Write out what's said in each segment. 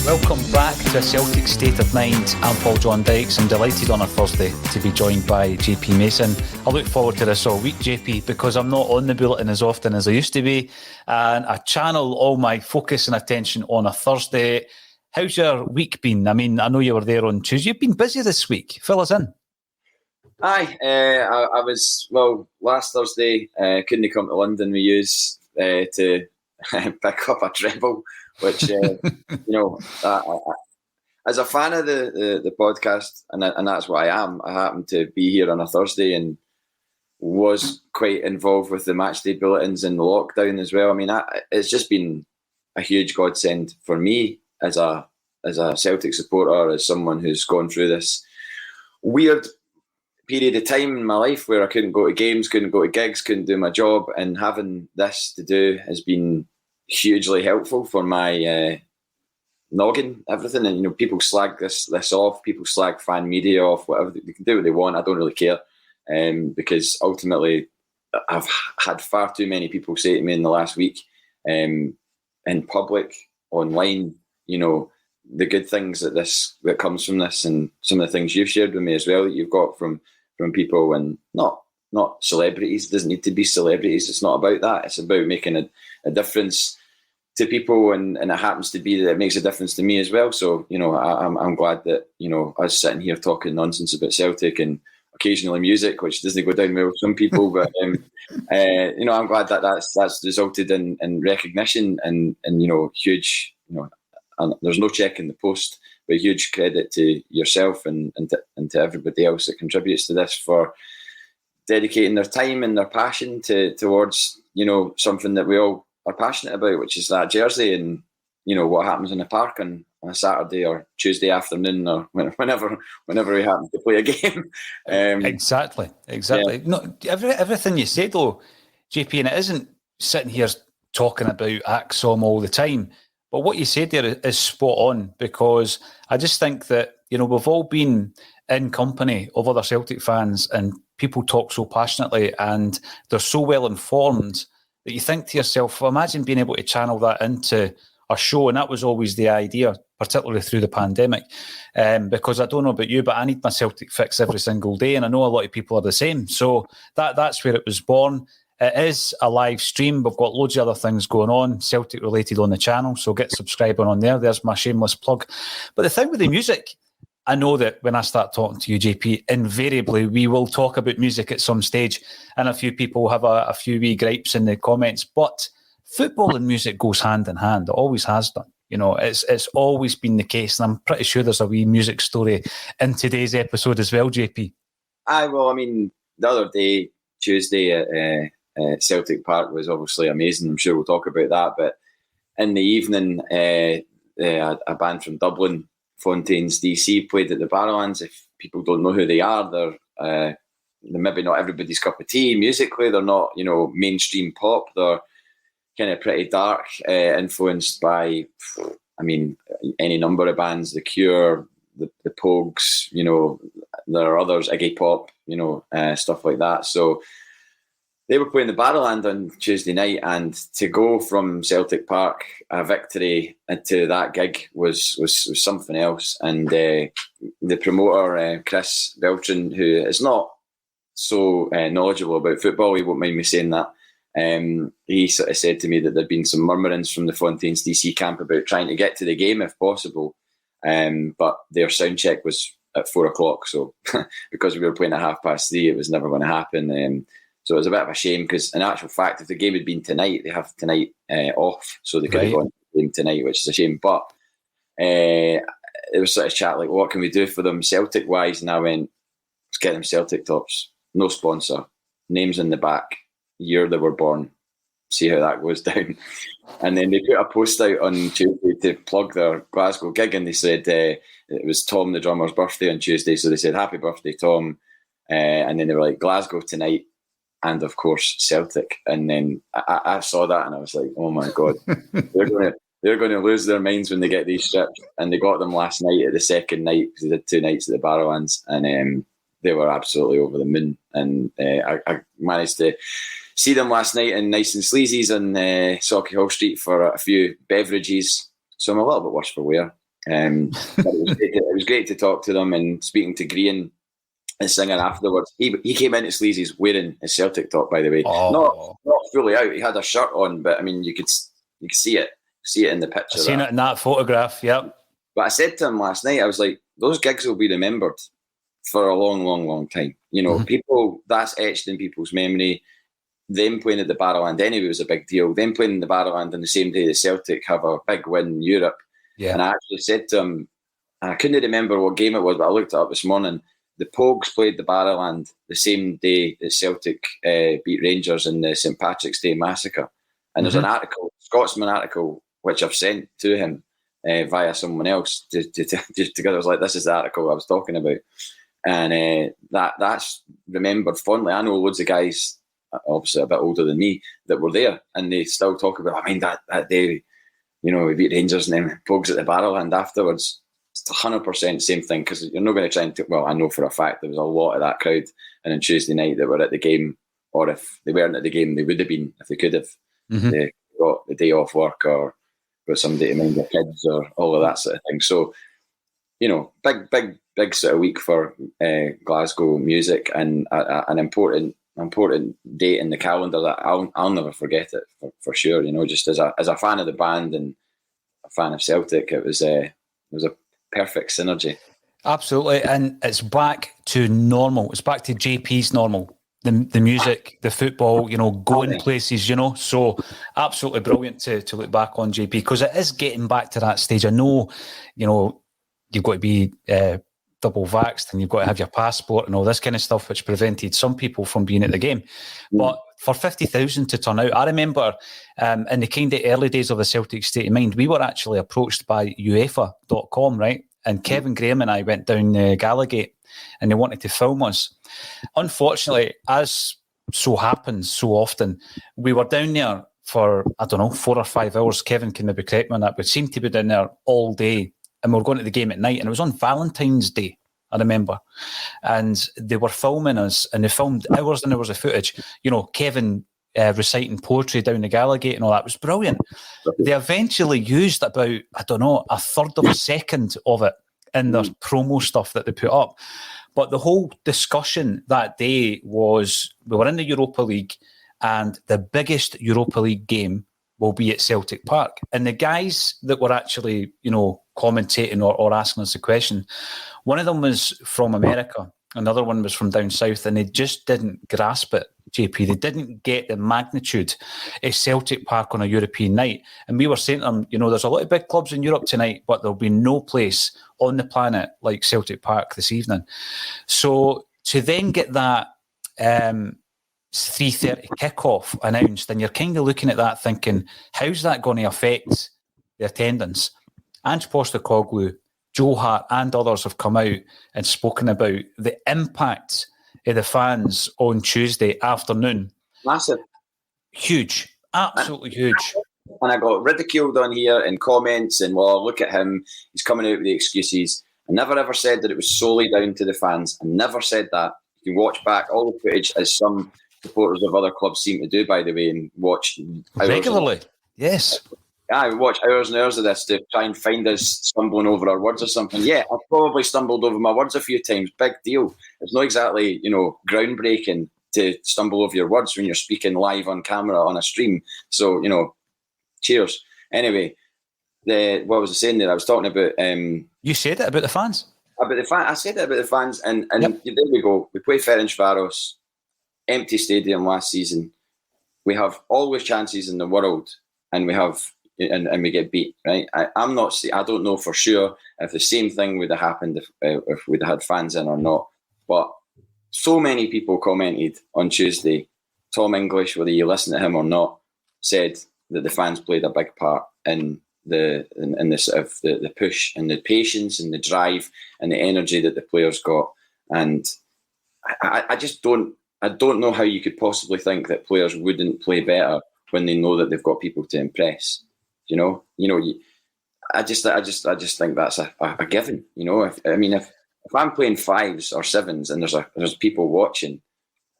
Welcome back to Celtic State of Mind. I'm John Dykes. I'm delighted on a Thursday to be joined by JP Mason. I look forward to this all week, JP, because I'm not on the Bulletin as often as I used to be, and I channel all my focus and attention on a Thursday. How's your week been? I mean, I know you were there on Tuesday. You've been busy this week. Fill us in. Aye, I was, last Thursday, couldn't come to London with yous to pick up a treble, which, as a fan of the podcast, and that's what I am, I happened to be here on a Thursday and was quite involved with the matchday bulletins in the lockdown as well. I mean, it's just been a huge godsend for me as a Celtic supporter, as someone who's gone through this weird period of time in my life where I couldn't go to games, couldn't go to gigs, couldn't do my job, and having this to do has been hugely helpful for my noggin, everything. And people slag this off, people slag fan media off, whatever, they can do what they want. I don't really care, because ultimately I've had far too many people say to me in the last week, in public, online, the good things that comes from this, and some of the things you've shared with me as well that you've got from people, and not celebrities. It doesn't need to be celebrities. It's not about that. It's about making a difference to people, and it happens to be that it makes a difference to me as well. So I'm glad that us sitting here talking nonsense about Celtic and occasionally music, which doesn't go down well with some people, but I'm glad that that's resulted in recognition and huge and there's no check in the post, but huge credit to yourself and to everybody else that contributes to this for dedicating their time and their passion towards something that we all are passionate about, which is that jersey and what happens in the park on a Saturday or Tuesday afternoon or whenever we happen to play a game. Exactly. Yeah. No, everything you said though, JP, and it isn't sitting here talking about ACSOM all the time, but what you said there is spot on, because I just think that we've all been in company of other Celtic fans and people talk so passionately and they're so well informed that you think to yourself, well, imagine being able to channel that into a show. And that was always the idea, particularly through the pandemic, because I don't know about you, but I need my Celtic fix every single day, and I know a lot of people are the same. So that's where it was born. It is a live stream. We've got loads of other things going on, Celtic related, on the channel, so get subscribing on there. There's my shameless plug. But the thing with the music, I know that when I start talking to you, JP, invariably we will talk about music at some stage, and a few people have a few wee gripes in the comments, but football and music goes hand in hand. It always has done. It's always been the case, and I'm pretty sure there's a wee music story in today's episode as well, JP. The other day, Tuesday at Celtic Park was obviously amazing. I'm sure we'll talk about that, but in the evening, a band from Dublin, Fontaines D.C, played at the Barrowlands. If people don't know who they are, they're maybe not everybody's cup of tea musically. They're not, mainstream pop. They're kind of pretty dark, influenced by, any number of bands, The Cure, the Pogues, there are others, Iggy Pop, stuff like that. So they were playing the Barrowland on Tuesday night, and to go from Celtic Park, a victory, to that gig was something else. And the promoter, Chris Beltran, who is not so knowledgeable about football, he won't mind me saying that, he sort of said to me that there'd been some murmurings from the Fontaines DC camp about trying to get to the game if possible, but their sound check was at 4:00, so because we were playing at 3:30, it was never going to happen. So it was a bit of a shame, because in actual fact, if the game had been tonight, they have tonight off, so they could have gone to the game tonight, which is a shame. But it was sort of chat like, what can we do for them Celtic-wise? And I went, let's get them Celtic tops. No sponsor. Names in the back. Year they were born. See how that goes down. And then they put a post out on Tuesday to plug their Glasgow gig, and they said it was Tom, the drummer's birthday on Tuesday. So they said, happy birthday, Tom. And then they were like, Glasgow tonight. And of course, Celtic. And then I saw that and I was like, oh my God, they're going to lose their minds when they get these strips. And they got them last night at the second night, because they did 2 nights at the Barrowlands, and they were absolutely over the moon. And I managed to see them last night in Nice and Sleazy's on Sauchiehall Street for a few beverages. So I'm a little bit worse for wear. But it was great to talk to them, and speaking to Green and singing afterwards. He came into Sleazy's wearing his Celtic top, by the way. Oh. Not fully out. He had a shirt on, but I mean, you could see it in the picture. I've seen it in that photograph. Yep. But I said to him last night, I was like, those gigs will be remembered for a long, long, long time. You know, people, that's etched in people's memory. Them playing at the Barrowland anyway was a big deal. Them playing in the Barrowland on the same day the Celtic have a big win in Europe. Yeah. And I actually said to him, I couldn't remember what game it was, but I looked it up this morning. The Pogues played the Barrowland the same day that Celtic beat Rangers in the St Patrick's Day massacre. And there's an article, Scotsman article, which I've sent to him via someone else together. I was like, this is the article I was talking about. And that's remembered fondly. I know loads of guys, obviously a bit older than me, that were there, and they still talk about, I mean, that day, you know, we beat Rangers and then Pogues at the Barrowland afterwards. It's 100% same thing, because you're not going to try and well, I know for a fact there was a lot of that crowd and on Tuesday night that were at the game, or if they weren't at the game, they would have been if they could have. They got the day off work or got somebody to mind their kids or all of that sort of thing. So, you know, big sort of week for Glasgow music, and an important date in the calendar that I'll never forget it for sure. You know, just as a fan of the band and a fan of Celtic, it was a perfect synergy. Absolutely, and it's back to normal. It's back to JP's normal. The music, the football, you know, going places, you know. So absolutely brilliant to look back on, JP, because it is getting back to that stage. I know, you know, you've got to be double vaxxed and you've got to have your passport and all this kind of stuff, which prevented some people from being at the game. But for 50,000 to turn out, I remember in the kind of early days of the Celtic State of Mind, we were actually approached by UEFA.com, right? And Kevin Graham and I went down Gallagate and they wanted to film us. Unfortunately, as so happens so often, we were down there for, 4 or 5 hours. Kevin can maybe correct me on that, but seemed to be down there all day. And we were going to the game at night, and it was on Valentine's Day, I remember. And they were filming us, and they filmed hours and hours of footage. You know, Kevin reciting poetry down the Gallagate and all that. It was brilliant. They eventually used about, a third of a second of it in their promo stuff that they put up. But the whole discussion that day was, we were in the Europa League, and the biggest Europa League game will be at Celtic Park. And the guys that were actually, you know, commentating or asking us the question, one of them was from America, another one was from down south, and they just didn't grasp it, JP. They didn't get the magnitude of Celtic Park on a European night. And we were saying to them, you know, there's a lot of big clubs in Europe tonight, but there'll be no place on the planet like Celtic Park this evening. So to then get that 3:30 kickoff announced, and you're kind of looking at that thinking, how's that going to affect the attendance? Ange Postecoglou, Joe Hart and others have come out and spoken about the impact of the fans on Tuesday afternoon. Massive. Huge. Absolutely huge. And I got ridiculed on here in comments and, well, look at him, he's coming out with the excuses. I never ever said that it was solely down to the fans. I never said that. You can watch back all the footage, as some supporters of other clubs seem to do, by the way, and watch regularly. Yes. I watch hours and hours of this to try and find us stumbling over our words or something. Yeah, I've probably stumbled over my words a few times. Big deal. It's not exactly, you know, groundbreaking to stumble over your words when you're speaking live on camera on a stream. So, you know, cheers. Anyway, what was I saying there? I was talking about... you said it about the fans. I said it about the fans, and yep. There we go. We play Ferencváros, empty stadium last season. We have all the chances in the world, and we have... And we get beat, right? I don't know for sure if the same thing would have happened if we'd had fans in or not. But so many people commented on Tuesday. Tom English, whether you listen to him or not, said that the fans played a big part in the sort of the push and the patience and the drive and the energy that the players got. And I just don't know how you could possibly think that players wouldn't play better when they know that they've got people to impress. You know, I just think that's a given. You know, if I'm playing 5s or 7s and there's people watching,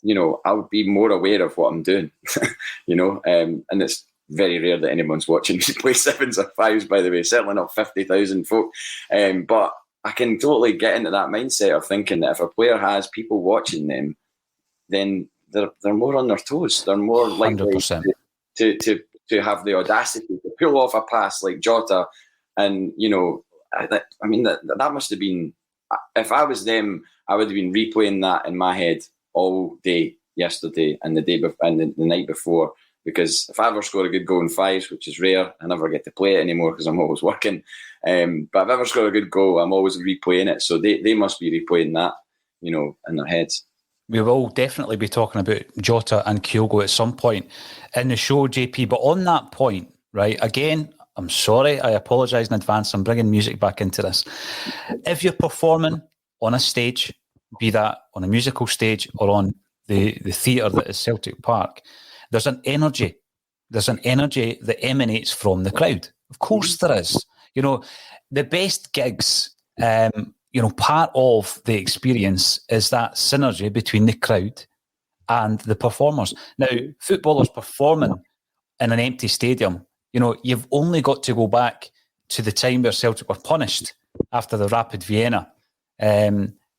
you know, I would be more aware of what I'm doing. You know, and it's very rare that anyone's watching me play sevens or fives, by the way, certainly not 50,000 folk. But I can totally get into that mindset of thinking that if a player has people watching them, then they're more on their toes. They're more likely 100%. to have the audacity to pull off a pass like Jota. And, I mean, that must have been, if I was them, I would have been replaying that in my head all day yesterday and the night before. Because if I ever score a good goal in fives, which is rare, I never get to play it anymore because I'm always working. But if I ever score a good goal, I'm always replaying it. So they must be replaying that, in their heads. We will definitely be talking about Jota and Kyogo at some point in the show, JP. But on that point, right, again, I'm sorry, I apologise in advance. I'm bringing music back into this. If you're performing on a stage, be that on a musical stage or on the theatre that is Celtic Park, there's an energy that emanates from the crowd. Of course there is. The best gigs, part of the experience is that synergy between the crowd and the performers. Now, footballers performing in an empty stadium, you've only got to go back to the time where Celtic were punished after the Rapid Vienna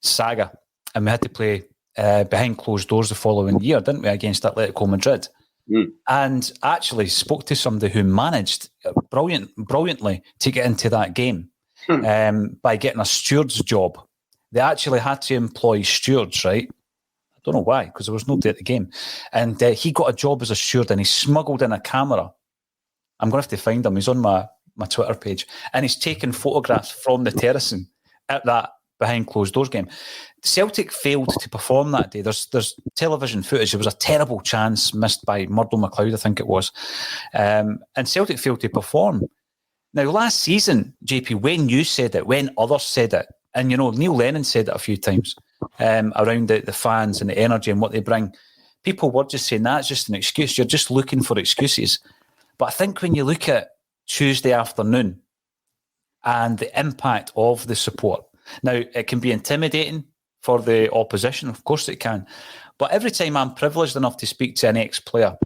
saga, and we had to play behind closed doors the following year, didn't we, against Atletico Madrid? And actually spoke to somebody who managed brilliantly to get into that game by getting a steward's job. They actually had to employ stewards, right? I don't know why, because there was nobody at the game. And he got a job as a steward, and he smuggled in a camera. I'm going to have to find him. He's on my Twitter page. And he's taken photographs from the terracing at that behind closed doors game. Celtic failed to perform that day. There's television footage. There was a terrible chance missed by Murdo McLeod, I think it was. And Celtic failed to perform. Now, last season, JP, when you said it, when others said it, and, Neil Lennon said it a few times around the fans and the energy and what they bring, people were just saying that's just an excuse. You're just looking for excuses. But I think when you look at Tuesday afternoon and the impact of the support, now, it can be intimidating for the opposition. Of course it can. But every time I'm privileged enough to speak to an ex-player,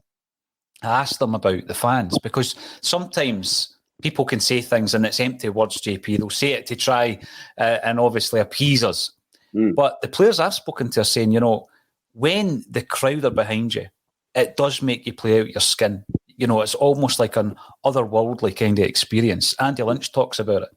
I ask them about the fans, because sometimes people can say things and it's empty words, JP. They'll say it to try and obviously appease us. But the players I've spoken to are saying, when the crowd are behind you, it does make you play out your skin. It's almost like an otherworldly kind of experience. Andy Lynch talks about it,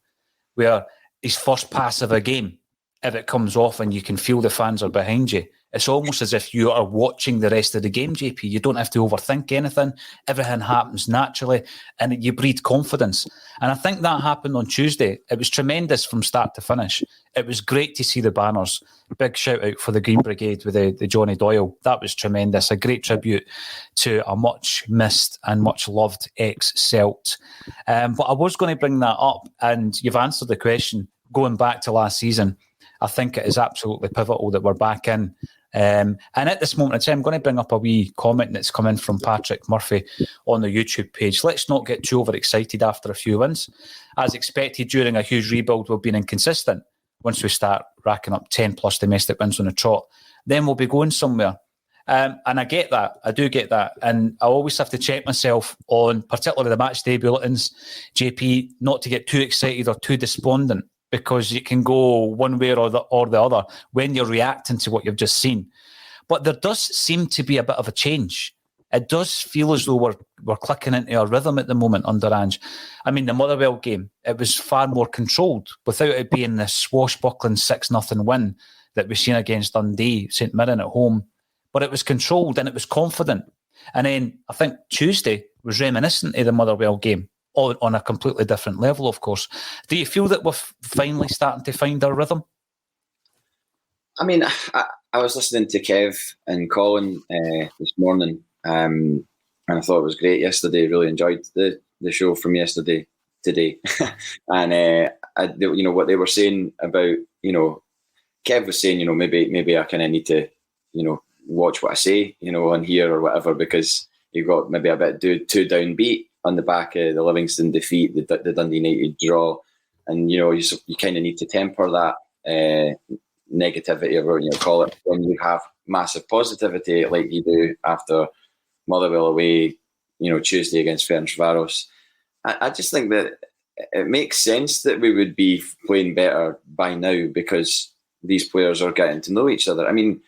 where his first pass of a game, if it comes off and you can feel the fans are behind you, it's almost as if you are watching the rest of the game, JP. You don't have to overthink anything. Everything happens naturally and you breathe confidence. And I think that happened on Tuesday. It was tremendous from start to finish. It was great to see the banners. Big shout out for the Green Brigade with the Johnny Doyle. That was tremendous. A great tribute to a much missed and much loved ex-Celt. But I was going to bring that up, and you've answered the question. Going back to last season, I think it is absolutely pivotal that we're back in. And at this moment in time, I'm going to bring up a wee comment that's come in from Patrick Murphy on the YouTube page. Let's not get too overexcited after a few wins. As expected, during a huge rebuild, we've been inconsistent. Once we start racking up 10 plus domestic wins on the trot, then we'll be going somewhere. And I get that. I do get that. And I always have to check myself on, particularly the match day bulletins, JP, not to get too excited or too despondent, because you can go one way or the other when you're reacting to what you've just seen. But there does seem to be a bit of a change. It does feel as though we're clicking into a rhythm at the moment under Ange. I mean, the Motherwell game, it was far more controlled without it being the swashbuckling 6-0 win that we've seen against Dundee, St Mirren at home. But it was controlled and it was confident. And then I think Tuesday was reminiscent of the Motherwell game on a completely different level, of course. Do you feel that we're finally starting to find our rhythm? I mean, I was listening to Kev and Colin this morning, and I thought it was great yesterday. Really enjoyed the show from yesterday today. And what they were saying about, Kev was saying, maybe I kind of need to, watch what I say, on here or whatever, because you got maybe a bit too downbeat on the back of the Livingston defeat, the Dundee United draw, and you kind of need to temper that negativity, or you call it, when you have massive positivity like you do after Motherwell away, Tuesday against Ferencváros. I just think that it makes sense that we would be playing better by now because these players are getting to know each other. I mean,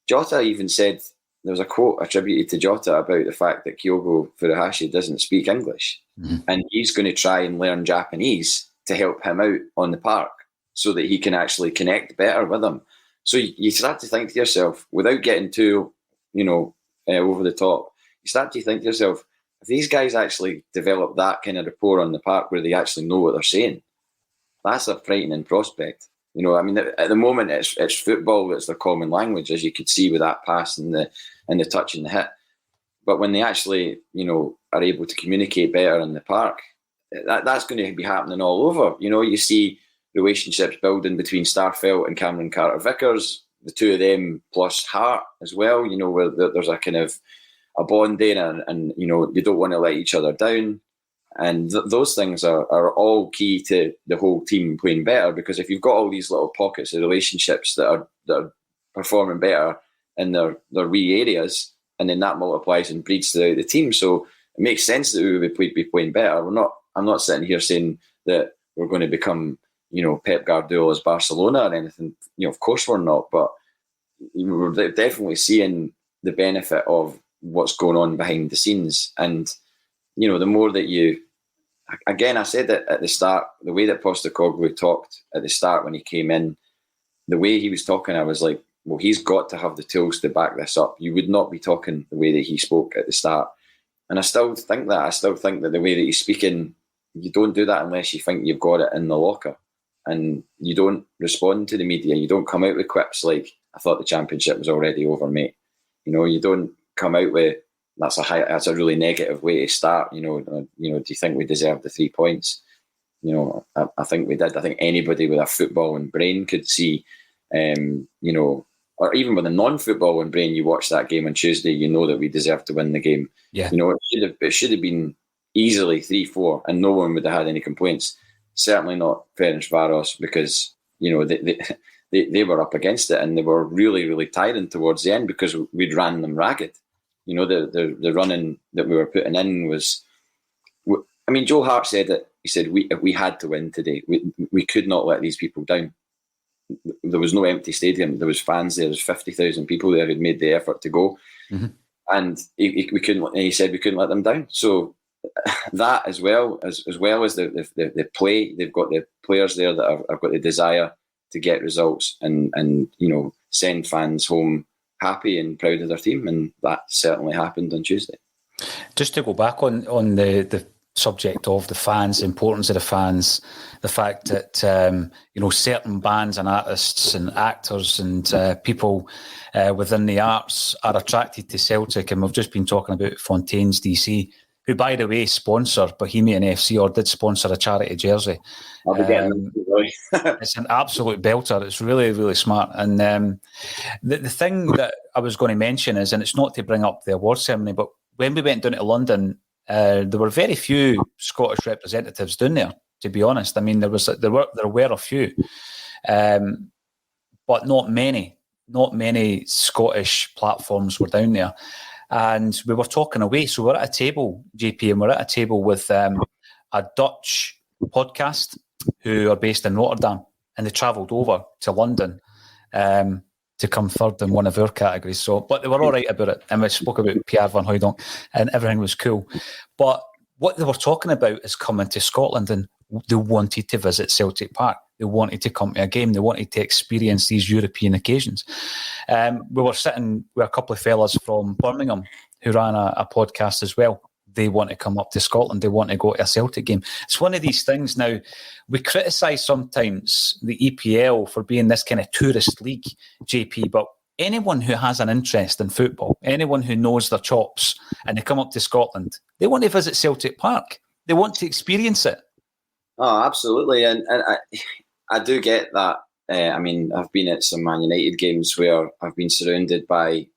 Jota even said, there was a quote attributed to Jota about the fact that Kyogo Furuhashi doesn't speak English, and he's going to try and learn Japanese to help him out on the park so that he can actually connect better with him. So you start to think to yourself, without getting too, over the top, you start to think to yourself, if these guys actually develop that kind of rapport on the park where they actually know what they're saying, that's a frightening prospect. At the moment it's football that's their common language, as you could see with that pass and the touch and the hit. But when they actually, are able to communicate better in the park, that's going to be happening all over. You see relationships building between Starfelt and Cameron Carter-Vickers, the two of them plus Hart as well, where there's a kind of a bonding and you don't want to let each other down. And those things are all key to the whole team playing better, because if you've got all these little pockets of relationships that are performing better in their wee areas, and then that multiplies and breeds throughout the team. So it makes sense that we would be playing better. I'm not sitting here saying that we're going to become, Pep Guardiola's Barcelona or anything. Of course we're not, but we're definitely seeing the benefit of what's going on behind the scenes. And the more that I said that at the start, the way that Postecoglou talked at the start when he came in, the way he was talking, I was like, well, he's got to have the tools to back this up. You would not be talking the way that he spoke at the start. And I still think that. I still think that the way that he's speaking, you don't do that unless you think you've got it in the locker. And you don't respond to the media. You don't come out with quips like, I thought the championship was already over, mate. You don't come out with, that's a really negative way to start. Do you think we deserved the 3 points? I think we did. I think anybody with a footballing brain could see, or even with a non-footballing brain, you watch that game on Tuesday, you know that we deserved to win the game. Yeah. It should have been easily 3-4 and no one would have had any complaints. Certainly not Ferencváros, because, they were up against it and they were really, really tiring towards the end because we'd ran them ragged. The running that we were putting in was... Joe Hart said it. He said, we had to win today. We could not let these people down. There was no empty stadium. There was fans there. There was 50,000 people there who'd made the effort to go. Mm-hmm. And he said we couldn't let them down. So that as well as the play, they've got the players there that have got the desire to get results and send fans home happy and proud of their team, and that certainly happened on Tuesday. Just to go back on the subject of the fans, the importance of the fans, the fact that certain bands and artists and actors and people within the arts are attracted to Celtic, and we've just been talking about Fontaines D.C, who, by the way, sponsor Bohemian FC, or did sponsor a charity jersey. I'll be getting it's an absolute belter. It's really, really smart. And the thing that I was going to mention is, and it's not to bring up the award ceremony, but when we went down to London, there were very few Scottish representatives down there, to be honest. I mean, there were a few, but not many. Not many Scottish platforms were down there. And we were talking away. So we're at a table, JP, and we're at a table with a Dutch podcast who are based in Rotterdam, and they travelled over to London to come third in one of our categories. So, but they were all right about it. And we spoke about Pierre Van Hooydonk and everything was cool. But what they were talking about is coming to Scotland, and they wanted to visit Celtic Park. They wanted to come to a game. They wanted to experience these European occasions. We were sitting with a couple of fellas from Birmingham who ran a podcast as well. They want to come up to Scotland. They want to go to a Celtic game. It's one of these things now. We criticise sometimes the EPL for being this kind of tourist league, JP, but anyone who has an interest in football, anyone who knows their chops, and they come up to Scotland, they want to visit Celtic Park. They want to experience it. Oh, absolutely. And I do get that. I've been at some Man United games where I've been surrounded by,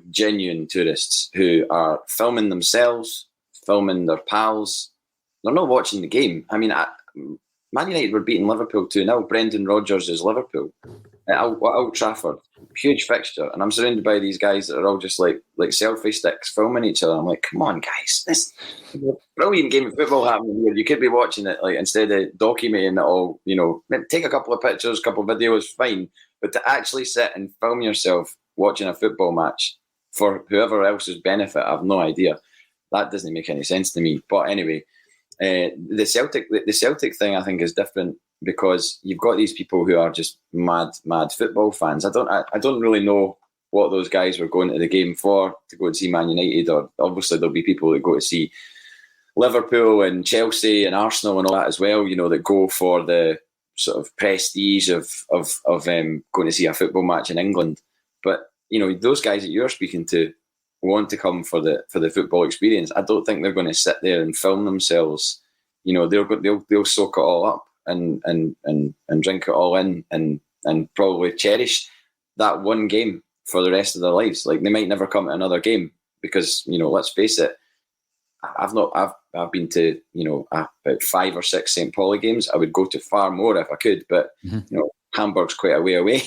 genuine tourists who are filming themselves, filming their pals. They're not watching the game. Man United were beating Liverpool 2-0. Brendan Rodgers is Liverpool. at Old Trafford, huge fixture, and I'm surrounded by these guys that are all just like selfie sticks filming each other. I'm like, come on, guys, this brilliant game of football happening here. You could be watching it, like, instead of documenting it all. Take a couple of pictures, a couple of videos, fine, but to actually sit and film yourself watching a football match for whoever else's benefit, I have no idea. That doesn't make any sense to me. But anyway, the Celtic thing, I think, is different because you've got these people who are just mad football fans. I don't really know what those guys were going to the game for, to go and see Man United, or obviously there'll be people that go to see Liverpool and Chelsea and Arsenal and all that as well, that go for the sort of prestige of going to see a football match in England. But those guys that you're speaking to want to come for the football experience. I don't think they're going to sit there and film themselves. They'll soak it all up and drink it all in and probably cherish that one game for the rest of their lives. Like, they might never come to another game because, let's face it, I've been to about 5 or 6 St. Pauli games. I would go to far more if I could, but Hamburg's quite a way away.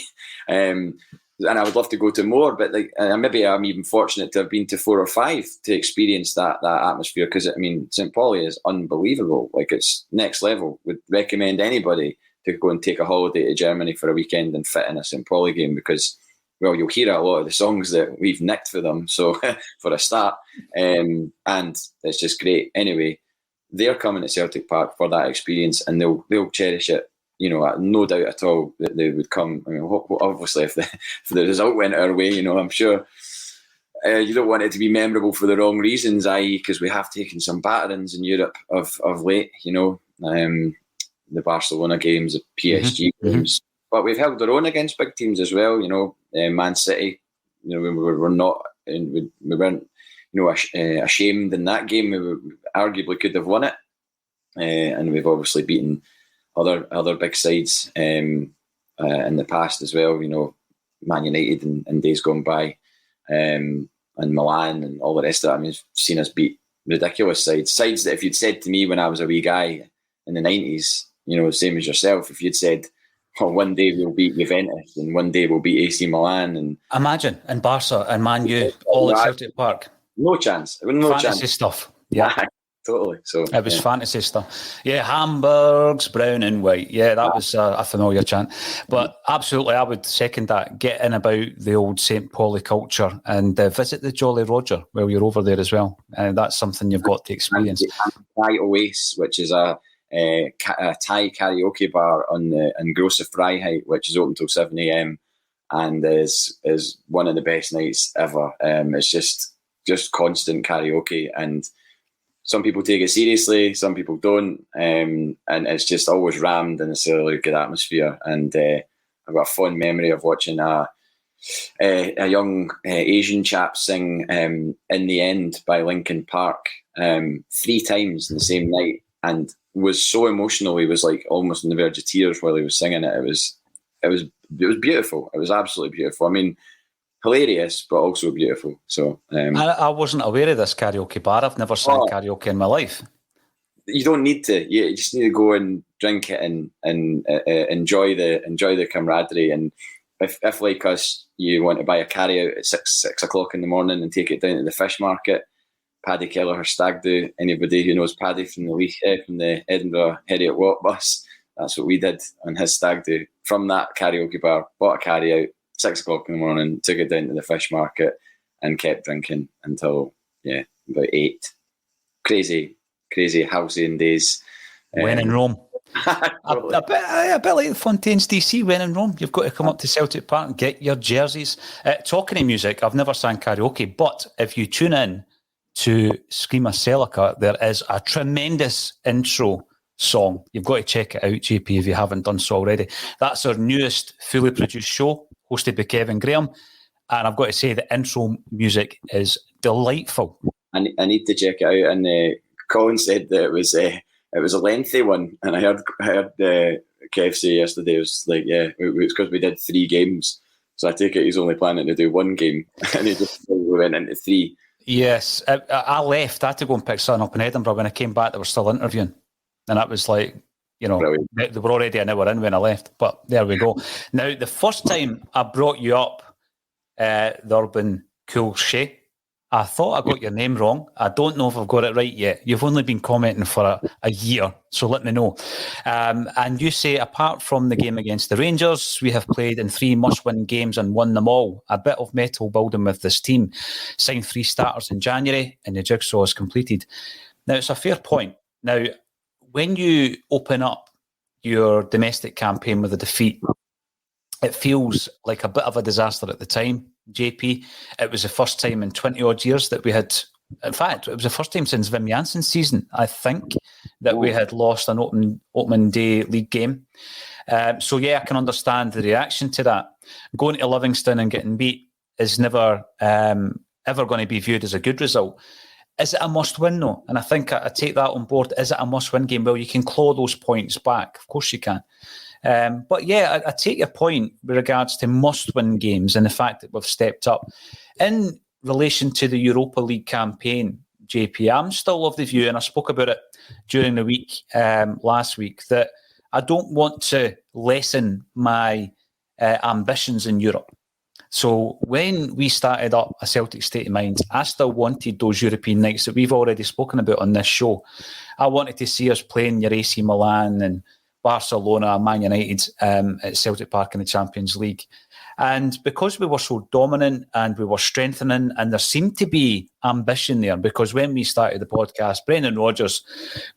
And I would love to go to more, but maybe I'm even fortunate to have been to 4 or 5 to experience that atmosphere, because St. Pauli is unbelievable. Like, it's next level. Would recommend anybody to go and take a holiday to Germany for a weekend and fit in a St. Pauli game, because, well, you'll hear a lot of the songs that we've nicked for them. So for a start, and it's just great. Anyway, they're coming to Celtic Park for that experience, and they'll cherish it. No doubt at all that they would come. Obviously, if the result went our way, I'm sure you don't want it to be memorable for the wrong reasons, i.e. because we have taken some batterings in Europe of late, the Barcelona games, the PSG games. But we've held our own against big teams as well, Man City. We weren't ashamed in that game. We arguably could have won it. And we've obviously beaten other big sides in the past as well, Man United in days gone by, and Milan and all the rest of it. I've seen us beat ridiculous sides that if you'd said to me when I was a wee guy in the 90s, same as yourself, if you'd said, one day we'll beat Juventus and one day we'll beat AC Milan, and imagine, and Barca and Man U all at Celtic Park. No chance. Fantasy stuff. Yeah. Totally. So it was fantasy stuff. Yeah, Hamburgs, brown and white. Yeah, that was a familiar chant. But absolutely, I would second that. Get in about the old St. Pauli culture and visit the Jolly Roger while you're over there as well. And that's something you've got to experience. Thai Oasis, which is a Thai karaoke bar on Grosse Freiheit, which is open till 7 a.m. and is one of the best nights ever. It's just constant karaoke, and some people take it seriously, some people don't, and it's just always rammed, and it's a really good atmosphere. And I've got a fond memory of watching a young Asian chap sing "In the End" by Linkin Park 3 times in the same night, and was so emotional. He was like almost on the verge of tears while he was singing it. It was beautiful. It was absolutely beautiful. Hilarious, but also beautiful. So I wasn't aware of this karaoke bar. I've never sang karaoke in my life. You don't need to. You just need to go and drink it and enjoy the camaraderie. And if like us, you want to buy a carry out at 6 o'clock in the morning and take it down to the fish market, Paddy Kelleher stag do. Anybody who knows Paddy from the Edinburgh Heriot Walk bus, that's what we did on his stag do. From that karaoke bar, bought a carry out. 6 o'clock in the morning, took it down to the fish market and kept drinking until about 8. Crazy halcyon days. When in Rome. a bit like Fontaines D.C. when in Rome. You've got to come up to Celtic Park and get your jerseys. Talking of music, I've never sang karaoke, but if you tune in to Scream of Celica, there is a tremendous intro song. You've got to check it out, JP, if you haven't done so already. That's our newest fully produced show, hosted by Kevin Graham, and I've got to say the intro music is delightful. I need to check it out. And Colin said that it was a lengthy one, and I heard Kev say yesterday, it was like, it's because we did 3 games, so I take it he's only planning to do 1 game, and he just went into 3. Yes, I left. I had to go and pick something up in Edinburgh. When I came back, they were still interviewing, and that was like, you know, they were already an hour in when I left, but there we go. Now, the first time I brought you up, the Urban Cool Shay, I thought I got your name wrong. I don't know if I've got it right yet. You've only been commenting for a year, so let me know. And you say, apart from the game against the Rangers, we have played in 3 must-win games and won them all. A bit of metal building with this team. Signed 3 starters in January, and the jigsaw is completed. Now, it's a fair point. Now, when you open up your domestic campaign with a defeat, it feels like a bit of a disaster at the time, JP. It was the first time in 20-odd years that we had... In fact, it was the first time since Wim Janssen's season, I think, that we had lost an opening day league game. So, yeah, I can understand the reaction to that. Going to Livingston and getting beat is never ever going to be viewed as a good result. Is it a must-win, though? And I think I take that on board. Is it a must-win game? Well, you can claw those points back. Of course you can. But yeah, I take your point with regards to must-win games and the fact that we've stepped up. In relation to the Europa League campaign, JP, I'm still of the view, and I spoke about it during the week last week, that I don't want to lessen my ambitions in Europe. So when we started up a Celtic State of Mind, I still wanted those European nights that we've already spoken about on this show. I wanted to see us playing your AC Milan and Barcelona, Man United at Celtic Park in the Champions League. And because we were so dominant and we were strengthening, and there seemed to be ambition there, because when we started the podcast, Brendan Rodgers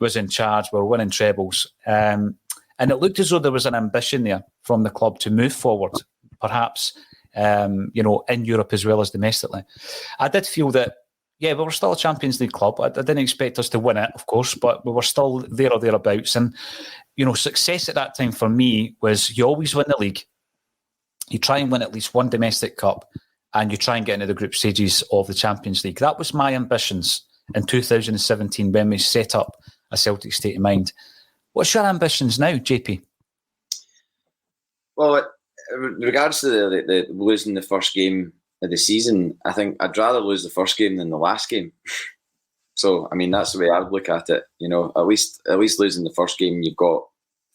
was in charge, we were winning trebles. And it looked as though there was an ambition there from the club to move forward, perhaps, in Europe as well as domestically. I did feel that, yeah, we were still a Champions League club. I didn't expect us to win it, of course, but we were still there or thereabouts. And, success at that time for me was you always win the league. You try and win at least one domestic cup, and you try and get into the group stages of the Champions League. That was my ambitions in 2017 when we set up a Celtic State of Mind. What's your ambitions now, JP? Well, in regards to the losing the first game of the season, I think I'd rather lose the first game than the last game. So, I mean, that's the way I would look at it. At least losing the first game, you've got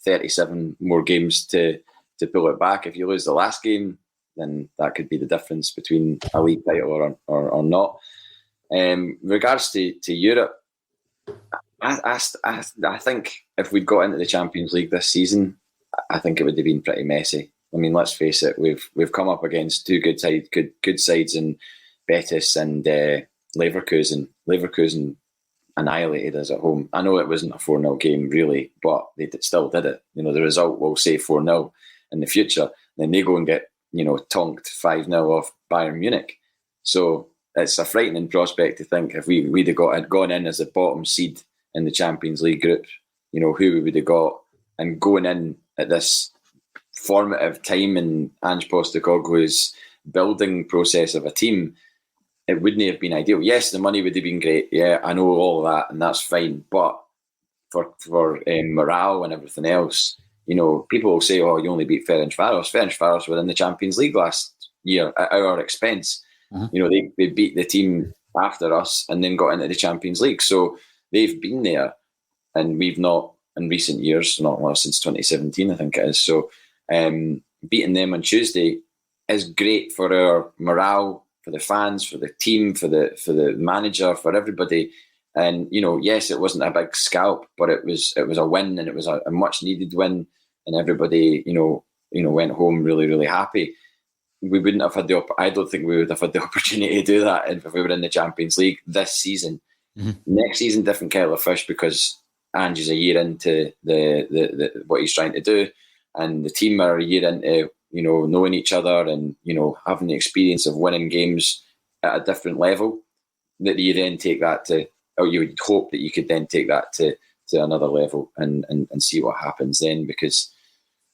37 more games to pull it back. If you lose the last game, then that could be the difference between a league title or not. Regards to Europe, I think if we'd got into the Champions League this season, I think it would have been pretty messy. I mean, let's face it, we've come up against 2 good sides in Betis and Leverkusen. Leverkusen annihilated us at home. I know it wasn't a 4-0 game really, but they still did it. The result will say 4-0 in the future. Then they go and get tonked 5-0 off Bayern Munich. So it's a frightening prospect to think if we'd have gone in as a bottom seed in the Champions League group, who we would have got, and going in at this formative time in Ange Postecoglou's building process of a team, it wouldn't have been ideal. Yes, the money would have been great. Yeah, I know all of that, and that's fine. But for morale and everything else, people will say, "Oh, you only beat Ferencváros." Ferencváros were in the Champions League last year at our expense. Mm-hmm. They beat the team after us and then got into the Champions League. So they've been there, and we've not in recent years, not since 2017, I think it is. So beating them on Tuesday is great for our morale, for the fans, for the team, for the manager, for everybody. And yes, it wasn't a big scalp, but it was a win, and it was a much needed win, and everybody went home really, really happy. We wouldn't have had I don't think we would have had the opportunity to do that if we were in the Champions League this season. Mm-hmm. Next season, different kettle of fish, because Ange is a year into the what he's trying to do, and the team are a year into knowing each other and having the experience of winning games at a different level. That you then take that to, or you would hope that you could then take that to another level and see what happens then, because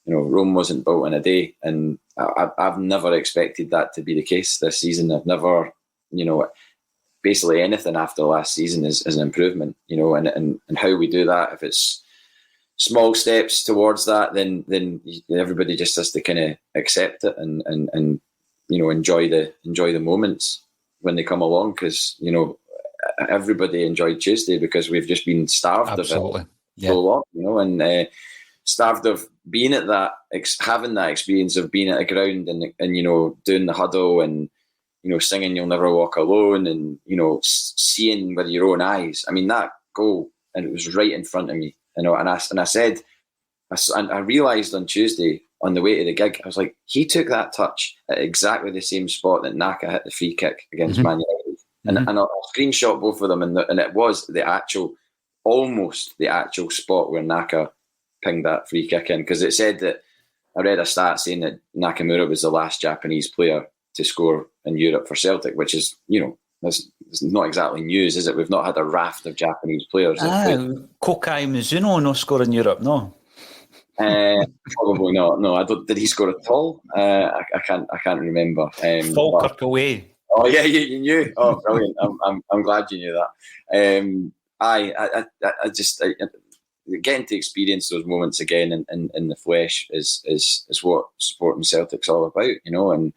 Rome wasn't built in a day, and I've never expected that to be the case this season. I've never, basically anything after last season is an improvement, and how we do that. If it's small steps towards that, then everybody just has to kind of accept it and enjoy the moments when they come along, because everybody enjoyed Tuesday because we've just been starved of it so long, and starved of being at that, having that experience of being at a ground and doing the huddle and, singing "You'll Never Walk Alone" and, seeing with your own eyes. I mean, that goal, and it was right in front of me, and I realised on Tuesday on the way to the gig, I was like, he took that touch at exactly the same spot that Naka hit the free kick against Man United. And I'll screenshot both of them, and it was almost the actual spot where Naka pinged that free kick in, because it said that, I read a stat saying that Nakamura was the last Japanese player to score in Europe for Celtic, which is, that's not exactly news, is it? We've not had a raft of Japanese players. Kokai Mizuno no score in Europe, no? Probably not. No, I don't. Did he score at all? I can't remember. Falkirk away. Oh yeah, you knew. Oh, brilliant! I'm glad you knew that. I just getting to experience those moments again in the flesh is what supporting Celtic's all about, And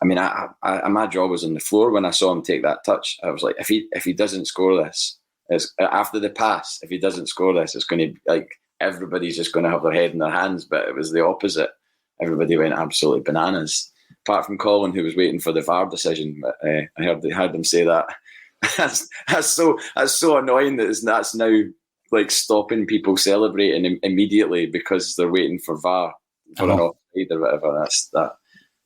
I mean, my jaw was on the floor when I saw him take that touch. I was like, if he doesn't score this, it's, after the pass, if he doesn't score this, it's going to be like everybody's just going to have their head in their hands. But it was the opposite. Everybody went absolutely bananas, apart from Colin, who was waiting for the VAR decision. But I heard them say that. that's so annoying that's now like stopping people celebrating immediately because they're waiting for VAR for an offside or whatever.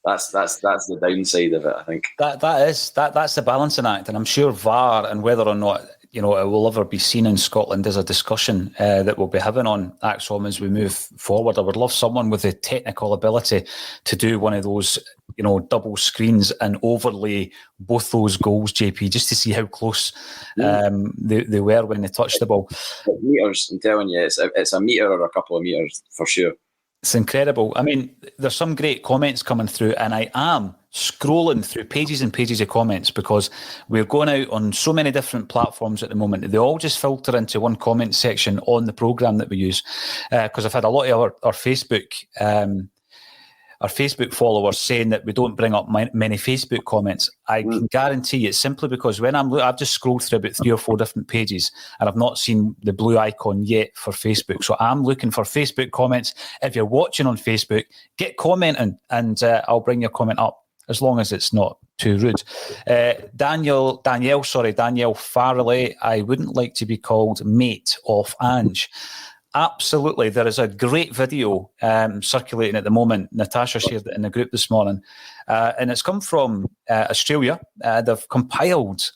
That's the downside of it, I think. That's the balancing act, and I'm sure VAR and whether or not it will ever be seen in Scotland is a discussion that we'll be having on ACSOM as we move forward. I would love someone with the technical ability to do one of those, double screens and overlay both those goals, JP, just to see how close they were when they touched the ball. Meters, I'm telling you, it's a metre or a couple of metres for sure. It's incredible. I mean, there's some great comments coming through, and I am scrolling through pages and pages of comments because we're going out on so many different platforms at the moment. They all just filter into one comment section on the programme that we use, because I've had a lot of our Facebook followers saying that we don't bring up many Facebook comments. I can guarantee it's simply because when I've just scrolled through about 3 or 4 different pages and I've not seen the blue icon yet for Facebook. So I'm looking for Facebook comments. If you're watching on Facebook, get commenting and I'll bring your comment up, as long as it's not too rude. Danielle Farrelly, I wouldn't like to be called mate of Ange. Absolutely. There is a great video circulating at the moment. Natasha shared it in the group this morning. And it's come from Australia. They've compiled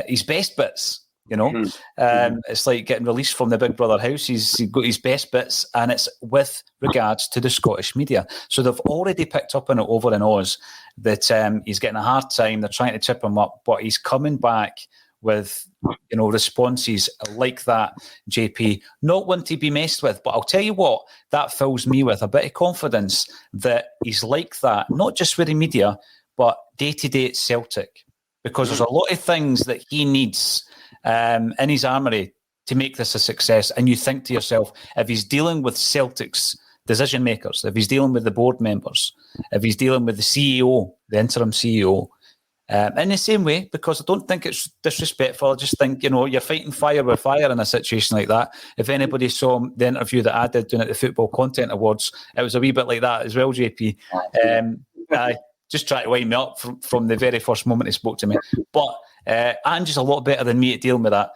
his best bits, It's like getting released from the Big Brother house. He's got his best bits, and it's with regards to the Scottish media. So they've already picked up on it over in Oz that he's getting a hard time. They're trying to trip him up, but he's coming back with responses like that, JP, not one to be messed with. But I'll tell you what, that fills me with a bit of confidence that he's like that, not just with the media, but day-to-day at Celtic, because there's a lot of things that he needs in his armoury to make this a success. And you think to yourself, if he's dealing with Celtic's decision makers, if he's dealing with the board members, if he's dealing with the CEO, the interim CEO, in the same way, because I don't think it's disrespectful. I just think, you're fighting fire with fire in a situation like that. If anybody saw the interview that I did doing at the Football Content Awards, it was a wee bit like that as well, JP. I just tried to wind me up from the very first moment he spoke to me. But Ange's a lot better than me at dealing with that.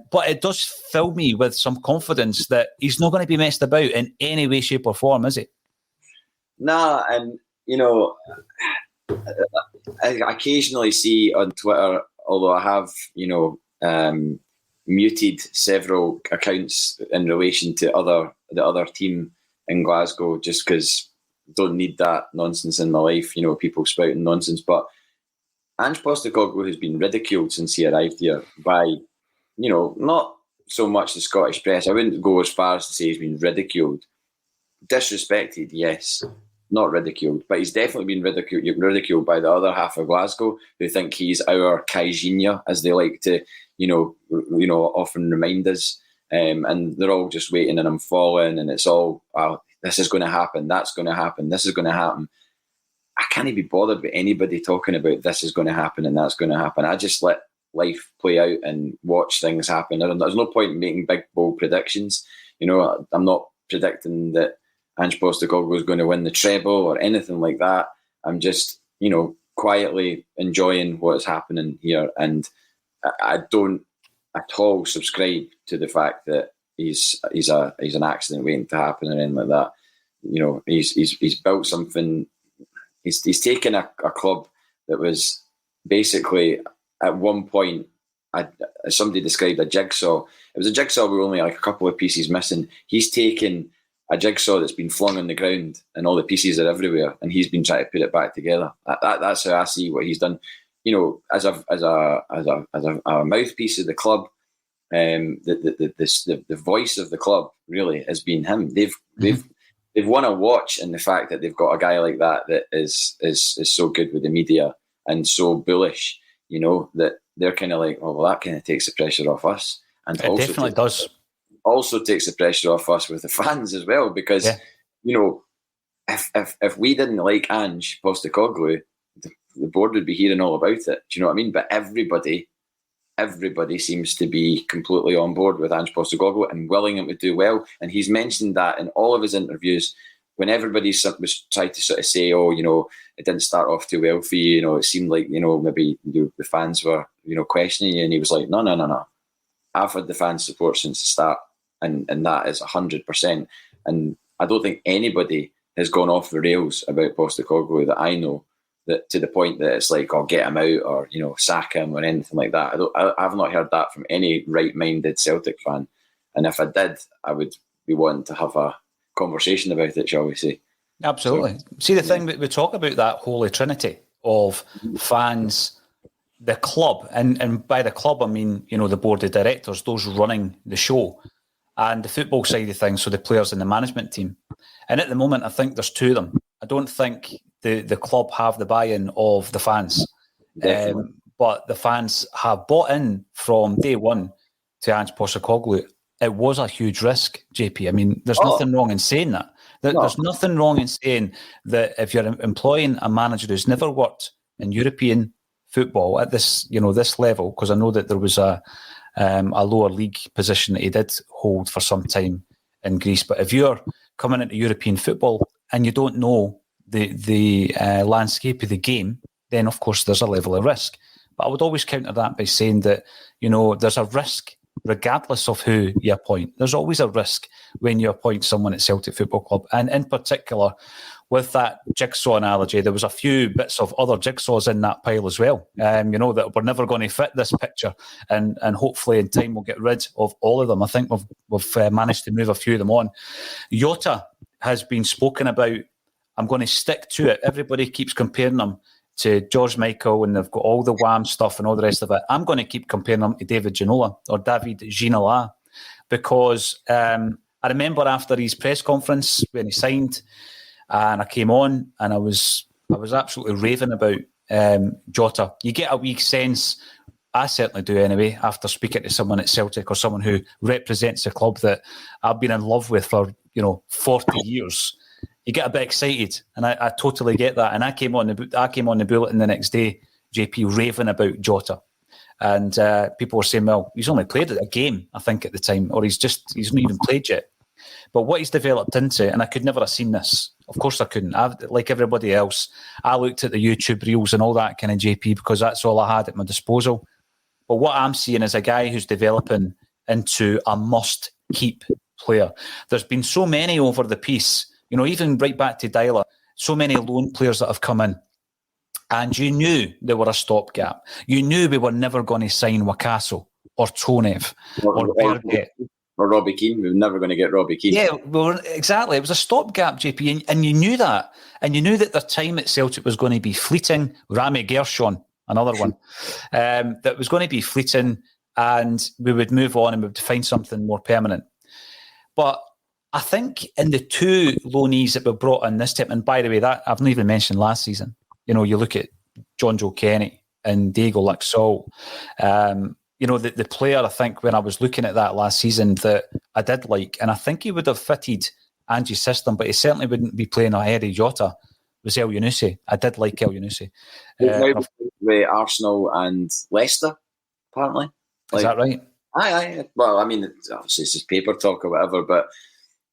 But it does fill me with some confidence that he's not going to be messed about in any way, shape or form, is he? Nah, and, I occasionally see on Twitter, although I have, muted several accounts in relation to the other team in Glasgow, just because I don't need that nonsense in my life, people spouting nonsense. But Ange Postecoglou has been ridiculed since he arrived here by, not so much the Scottish press. I wouldn't go as far as to say he's been ridiculed. Disrespected, yes. Not ridiculed, but he's definitely been ridiculed by the other half of Glasgow, who think he's our Kai Genia, as they like to, often remind us. And they're all just waiting, and I'm falling, and it's all, this is going to happen, that's going to happen, this is going to happen. I can't be bothered with anybody talking about this is going to happen and that's going to happen. I just let life play out and watch things happen. There's no point in making big, bold predictions. I'm not predicting that Ange Postecoglou was going to win the treble or anything like that. I'm just, quietly enjoying what is happening here, and I don't at all subscribe to the fact that he's an accident waiting to happen or anything like that. He's built something. He's taken a club that was basically at one point, as somebody described, a jigsaw. It was a jigsaw with only like a couple of pieces missing. He's taken a jigsaw that's been flung on the ground and all the pieces are everywhere, and he's been trying to put it back together. That's how I see what he's done. As a mouthpiece of the club, the voice of the club really has been him. They've won a watch in the fact that they've got a guy like that is so good with the media and so bullish. That they're kind of like, oh well, that kind of takes the pressure off us, and it also definitely does. Also takes the pressure off us with the fans as well, because if we didn't like Ange Postecoglou, the board would be hearing all about it. Do you know what I mean? But everybody seems to be completely on board with Ange Postecoglou and willing him to do well. And he's mentioned that in all of his interviews. When everybody was trying to sort of say, oh, it didn't start off too well for you, it seemed like, maybe the fans were, questioning you. And he was like, no. I've had the fan support since the start. And that is 100%. And I don't think anybody has gone off the rails about Postecoglou that I know, that to the point that it's like, oh, get him out or, sack him or anything like that. I've not heard that from any right-minded Celtic fan. And if I did, I would be wanting to have a conversation about it, shall we say. Absolutely. See, the thing we talk about, that holy trinity of fans, the club, and by the club I mean, the board of directors, those running the show, and the football side of things, so the players and the management team. And at the moment, I think there's two of them. I don't think the club have the buy-in of the fans. But the fans have bought in from day one to Ange Postecoglou. It was a huge risk, JP. I mean, there's nothing wrong in saying that. There's nothing wrong in saying that if you're employing a manager who's never worked in European football at this, this level, because I know that there was a lower league position that he did hold for some time in Greece. But if you're coming into European football and you don't know the landscape of the game, then of course there's a level of risk. But I would always counter that by saying that, there's a risk regardless of who you appoint. There's always a risk when you appoint someone at Celtic Football Club. And in particular, with that jigsaw analogy, there was a few bits of other jigsaws in that pile as well, that we're never going to fit this picture. And hopefully in time we'll get rid of all of them. I think we've managed to move a few of them on. Jota has been spoken about. I'm going to stick to it. Everybody keeps comparing them to George Michael, and they've got all the Wham stuff and all the rest of it. I'm going to keep comparing them to David Ginola, because I remember after his press conference when he signed, and I came on and I was absolutely raving about Jota. You get a wee sense, I certainly do anyway, after speaking to someone at Celtic or someone who represents a club that I've been in love with for 40 years. You get a bit excited, and I totally get that. And I came on the Bulletin the next day, JP, raving about Jota, and people were saying, "Well, he's only played a game, I think, at the time, or he's not even played yet." But what he's developed into, and I could never have seen this. Of course, I couldn't. Like everybody else, I looked at the YouTube reels and all that kind of JP because that's all I had at my disposal. But what I'm seeing is a guy who's developing into a must-keep player. There's been so many over the piece. Even right back to Dyla, so many loan players that have come in. And you knew they were a stopgap. You knew we were never going to sign Wakaso or Tonev or Berget. Or Robbie Keane. We were never going to get Robbie Keane. Yeah, well, exactly. It was a stopgap, JP. And you knew that. And you knew that their time at Celtic was going to be fleeting. Rami Gershon, another one, that was going to be fleeting, and we would move on and we would find something more permanent. But I think in the two loanees that were brought in this time, and by the way, that I've not even mentioned last season. You look at John Joe Kenny and Diego Laxalt. The player, I think, when I was looking at that last season, that I did like, and I think he would have fitted Ange's system, but he certainly wouldn't be playing ahead of Jota, was El Yunusi. I did like El Yunusi. With Arsenal and Leicester, apparently. Is that right? Aye. Well, I mean, obviously it's just paper talk or whatever, but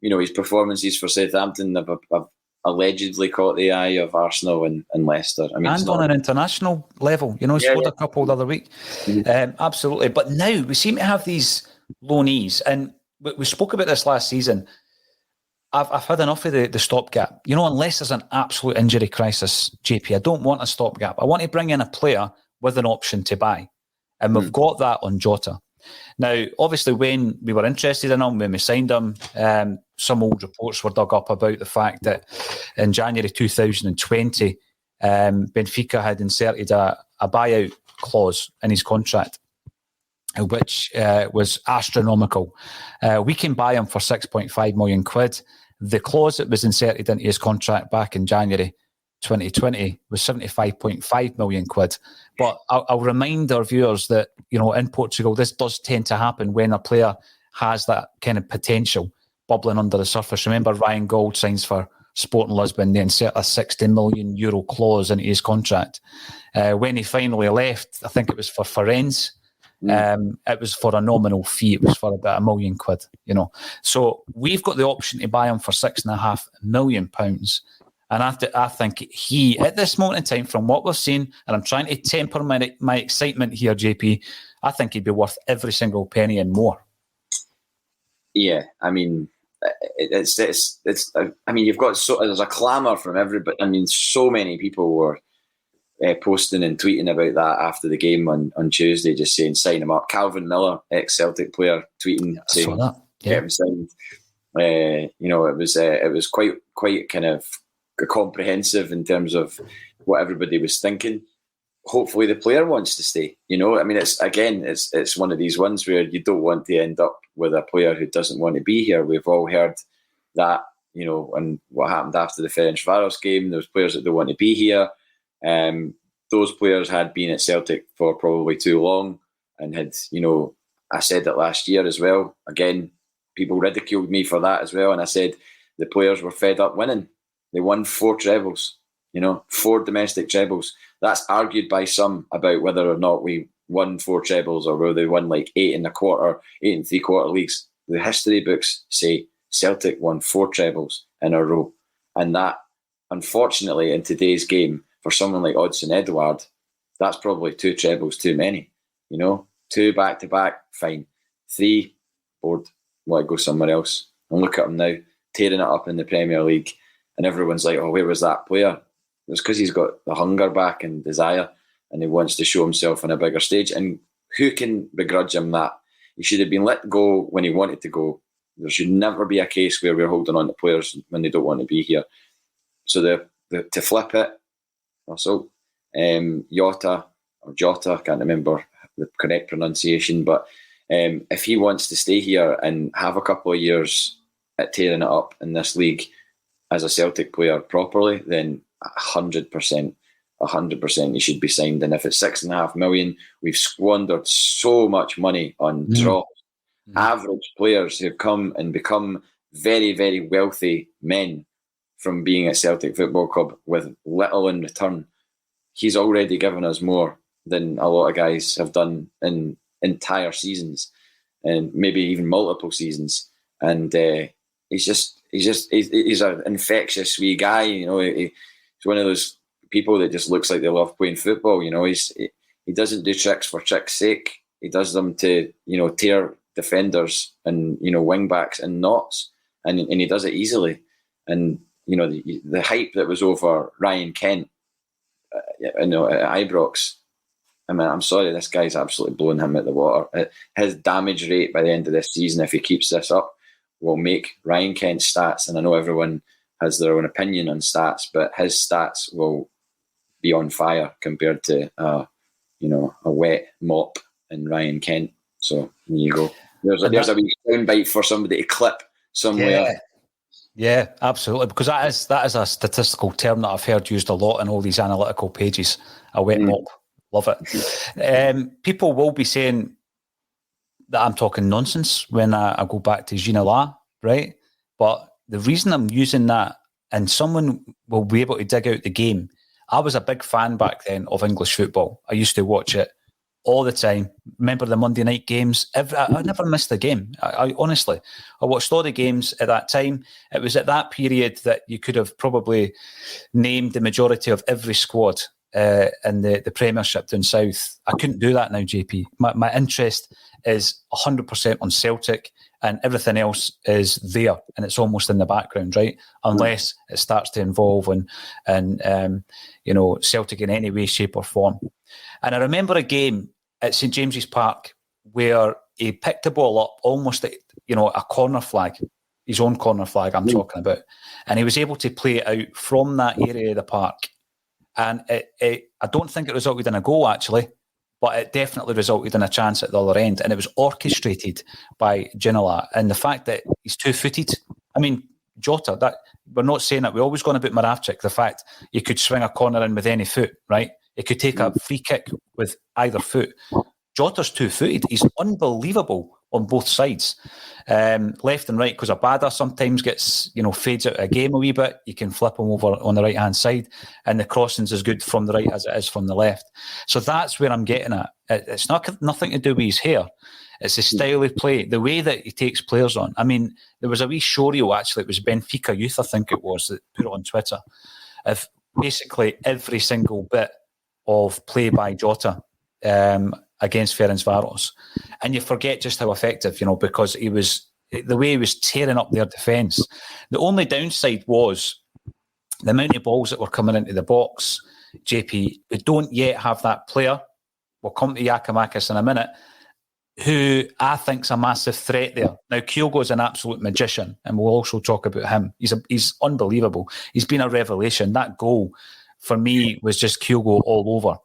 his performances for Southampton have allegedly caught the eye of Arsenal and Leicester. I mean, and on an international level, he scored a couple the other week. Absolutely. But now we seem to have these loanees, and we spoke about this last season. I've had enough of the stopgap. Unless there's an absolute injury crisis, JP, I don't want a stopgap. I want to bring in a player with an option to buy. And we've got that on Jota. Now, obviously, when we were interested in him, when we signed him, some old reports were dug up about the fact that in January 2020, Benfica had inserted a buyout clause in his contract, which was astronomical. We can buy him for 6.5 million quid. The clause that was inserted into his contract back in January 2020 was 75.5 million quid. But I'll remind our viewers that, in Portugal, this does tend to happen when a player has that kind of potential bubbling under the surface. Remember, Ryan Gold signs for Sporting Lisbon, they insert a 60 million euro clause into his contract. When he finally left, I think it was for Firenze. It was for a nominal fee. It was for about £1 million, So we've got the option to buy him for £6.5 million. And I think he, at this moment in time, from what we've seen, and I'm trying to temper my excitement here, JP, I think he'd be worth every single penny and more. Yeah, I mean, it's. I mean, you've got there's a clamour from everybody. I mean, so many people were posting and tweeting about that after the game on Tuesday, just saying sign him up. Calvin Miller, ex-Celtic player, tweeting saying get him signed. It was quite kind of comprehensive in terms of what everybody was thinking. Hopefully the player wants to stay. I mean, it's one of these ones where you don't want to end up with a player who doesn't want to be here. We've all heard that, and what happened after the Ferencváros game. There's players that don't want to be here. Those players had been at Celtic for probably too long and had, I said it last year as well. Again, people ridiculed me for that as well. And I said the players were fed up winning. They won 4 trebles, 4 domestic trebles. That's argued by some about whether or not we won 4 trebles or whether they won like 8 and 3/4 leagues. The history books say Celtic won 4 trebles in a row. And that, unfortunately, in today's game, for someone like Odsonne Edouard, that's probably 2 trebles too many. 2 back-to-back, fine. 3, bored, want to go somewhere else. And look at him now, tearing it up in the Premier League. And everyone's like, oh, where was that player? It's because he's got the hunger back and desire, and he wants to show himself on a bigger stage. And who can begrudge him that? He should have been let go when he wanted to go. There should never be a case where we're holding on to players when they don't want to be here. So to flip it, also, Jota, I can't remember the correct pronunciation, but if he wants to stay here and have a couple of years at tearing it up in this league as a Celtic player properly, then 100% he should be signed. And if it's 6.5 million, we've squandered so much money on drops. Average players who've come and become very, very wealthy men from being at Celtic Football Club with little in return. He's already given us more than a lot of guys have done in entire seasons and maybe even multiple seasons. And he's an infectious wee guy. He's one of those people that just looks like they love playing football. He doesn't do tricks for tricks' sake. He does them to tear defenders and wing backs in knots, and he does it easily. And the hype that was over Ryan Kent, at Ibrox. I mean, I'm sorry, this guy's absolutely blowing him out the water. His damage rate by the end of this season, if he keeps this up, will make Ryan Kent's stats, and I know everyone has their own opinion on stats, but his stats will be on fire compared to a wet mop in Ryan Kent. So there you go. There's a wee soundbite for somebody to clip somewhere. Yeah, absolutely. Because that is a statistical term that I've heard used a lot in all these analytical pages. A wet mop. Love it. People will be saying that I'm talking nonsense when I go back to Ginola, right? But the reason I'm using that, and someone will be able to dig out the game. I was a big fan back then of English football. I used to watch it all the time. Remember the Monday night games? I never missed a game. I honestly, I watched all the games at that time. It was at that period that you could have probably named the majority of every squad in the Premiership down south. I couldn't do that now, JP. My interest is 100% on Celtic, and everything else is there, and it's almost in the background, right? Unless it starts to involve and Celtic in any way, shape, or form. And I remember a game at St James's Park where he picked the ball up almost at a corner flag, his own corner flag I'm talking about, and he was able to play it out from that area of the park. And I don't think it resulted in a goal, actually, but it definitely resulted in a chance at the other end. And it was orchestrated by Ginola. And the fact that he's two-footed, I mean, Jota, that we're not saying that. We're always going about Moravcik, the fact he could swing a corner in with any foot, right? He could take a free kick with either foot. Jota's two-footed. He's unbelievable on both sides. Left and right, because Abada sometimes gets, fades out of a game a wee bit. You can flip him over on the right-hand side, and the crossing's as good from the right as it is from the left. So that's where I'm getting at. It's nothing to do with his hair. It's the style of play, the way that he takes players on. I mean, there was a wee show reel, actually. It was Benfica Youth, I think it was, that put it on Twitter, of basically every single bit of play by Jota against Ferencvaros. And you forget just how effective, because the way he was tearing up their defence. The only downside was the amount of balls that were coming into the box, JP. We don't yet have that player. We'll come to Giakoumakis in a minute, who I think's a massive threat there. Now, Kyogo's an absolute magician, and we'll also talk about him. He's unbelievable. He's been a revelation. That goal, for me, was just Kyogo all over.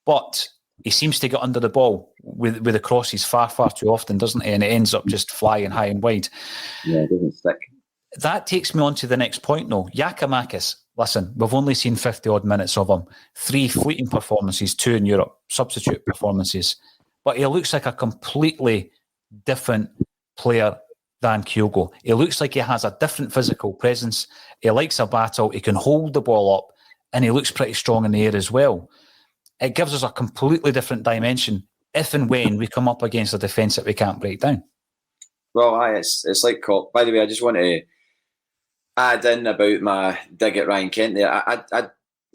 But he seems to get under the ball with the crosses far, far too often, doesn't he? And it ends up just flying high and wide. Yeah, it doesn't stick. That takes me on to the next point, though. Giakoumakis, listen, we've only seen 50-odd minutes of him. 3 fleeting performances, 2 in Europe, substitute performances. But he looks like a completely different player than Kyogo. He looks like he has a different physical presence. He likes a battle. He can hold the ball up, and he looks pretty strong in the air as well. It gives us a completely different dimension if and when we come up against a defence that we can't break down. Well, it's like, by the way, I just want to add in about my dig at Ryan Kent there.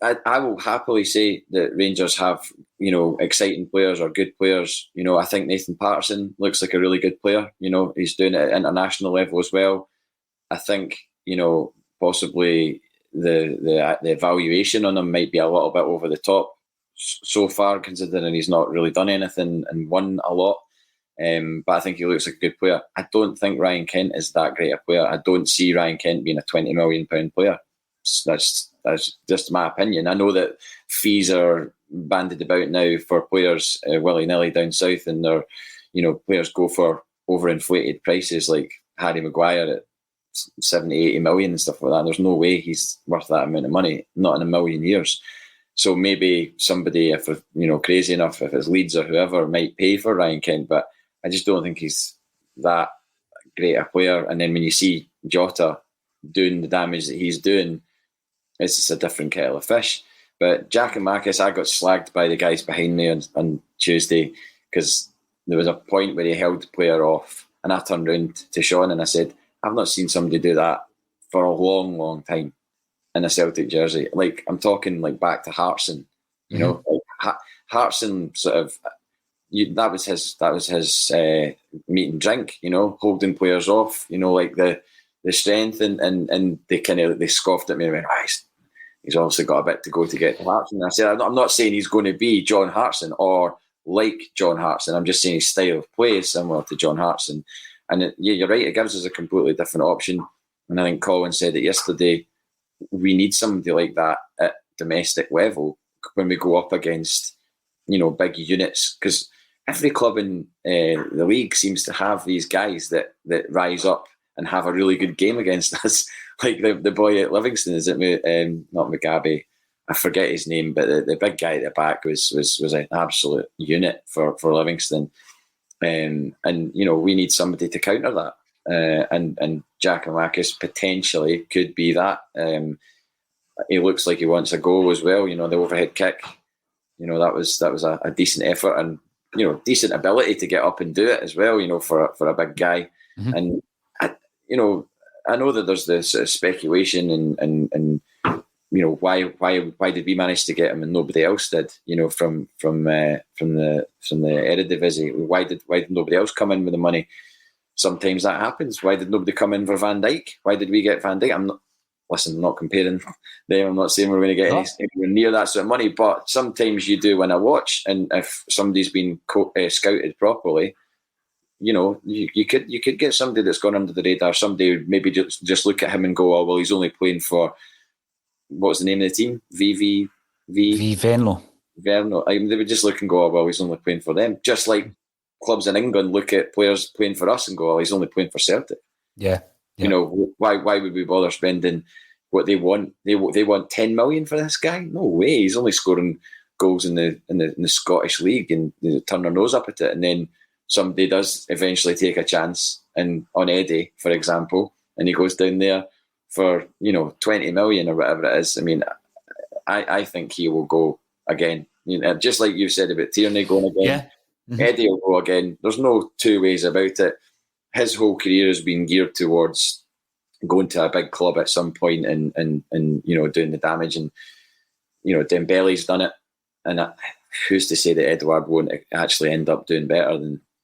I will happily say that Rangers have, exciting players or good players. I think Nathan Patterson looks like a really good player. He's doing it at international level as well. I think, possibly the evaluation on him might be a little bit over the top so far, considering he's not really done anything and won a lot. But I think he looks like a good player. I don't think Ryan Kent is that great a player. I don't see Ryan Kent being a £20 million player. That's just my opinion. I know that fees are bandied about now for players willy-nilly down south, and they're, players go for overinflated prices like Harry Maguire at 70, 80 million and stuff like that. There's no way he's worth that amount of money, not in a million years. So maybe somebody, if crazy enough, if it's Leeds or whoever, might pay for Ryan Kent, but I just don't think he's that great a player. And then when you see Jota doing the damage that he's doing, it's just a different kettle of fish. But Giakoumakis, I got slagged by the guys behind me on Tuesday because there was a point where he held the player off, and I turned around to Sean and I said, I've not seen somebody do that for a long, long time in a Celtic jersey. Like, I'm talking like back to Hartson, like Hartson sort of, that was his meat and drink, holding players off, like the strength, and they scoffed at me and went, he's obviously got a bit to go to get to Hartson. And I said, I'm not saying he's going to be John Hartson or like John Hartson. I'm just saying his style of play is similar to John Hartson. And you're right, it gives us a completely different option. And I think Colin said it yesterday, we need somebody like that at domestic level when we go up against, big units, because every club in the league seems to have these guys that rise up and have a really good game against us. Like the boy at Livingston, is it not Mugabe? I forget his name, but the big guy at the back was an absolute unit for Livingston. And we need somebody to counter that. And Giakoumakis potentially could be that. He looks like he wants a goal as well. The overhead kick that was a decent effort and, decent ability to get up and do it as well, for a big guy. Mm-hmm. And, I know that there's this speculation and why did we manage to get him and nobody else did, from the Eredivisie? Why did nobody else come in with the money? Sometimes that happens. Why did nobody come in for Van Dijk? Why did we get Van Dijk? I'm not comparing them. I'm not saying we're going to get anywhere near that sort of money, but sometimes you do win a watch, and if somebody's been scouted properly, you could get somebody that's gone under the radar. Somebody would maybe just look at him and go, oh, well, he's only playing for, what's the name of the team? V Venlo. Venlo. They would just look and go, oh, well, he's only playing for them. Just like clubs in England look at players playing for us and go, oh, he's only playing for Celtic. Yeah. Why would we bother spending what they want? They want 10 million for this guy? No way. He's only scoring goals in the Scottish League, and they turn their nose up at it. And then somebody does eventually take a chance, and on Eddie, for example, and he goes down there for 20 million or whatever it is. I mean, I think he will go again. Just like you said about Tierney going again. Yeah. Mm-hmm. Eddie will go again. There's no two ways about it. His whole career has been geared towards going to a big club at some point and doing the damage. And Dembele's done it, and who's to say that Edouard won't actually end up doing better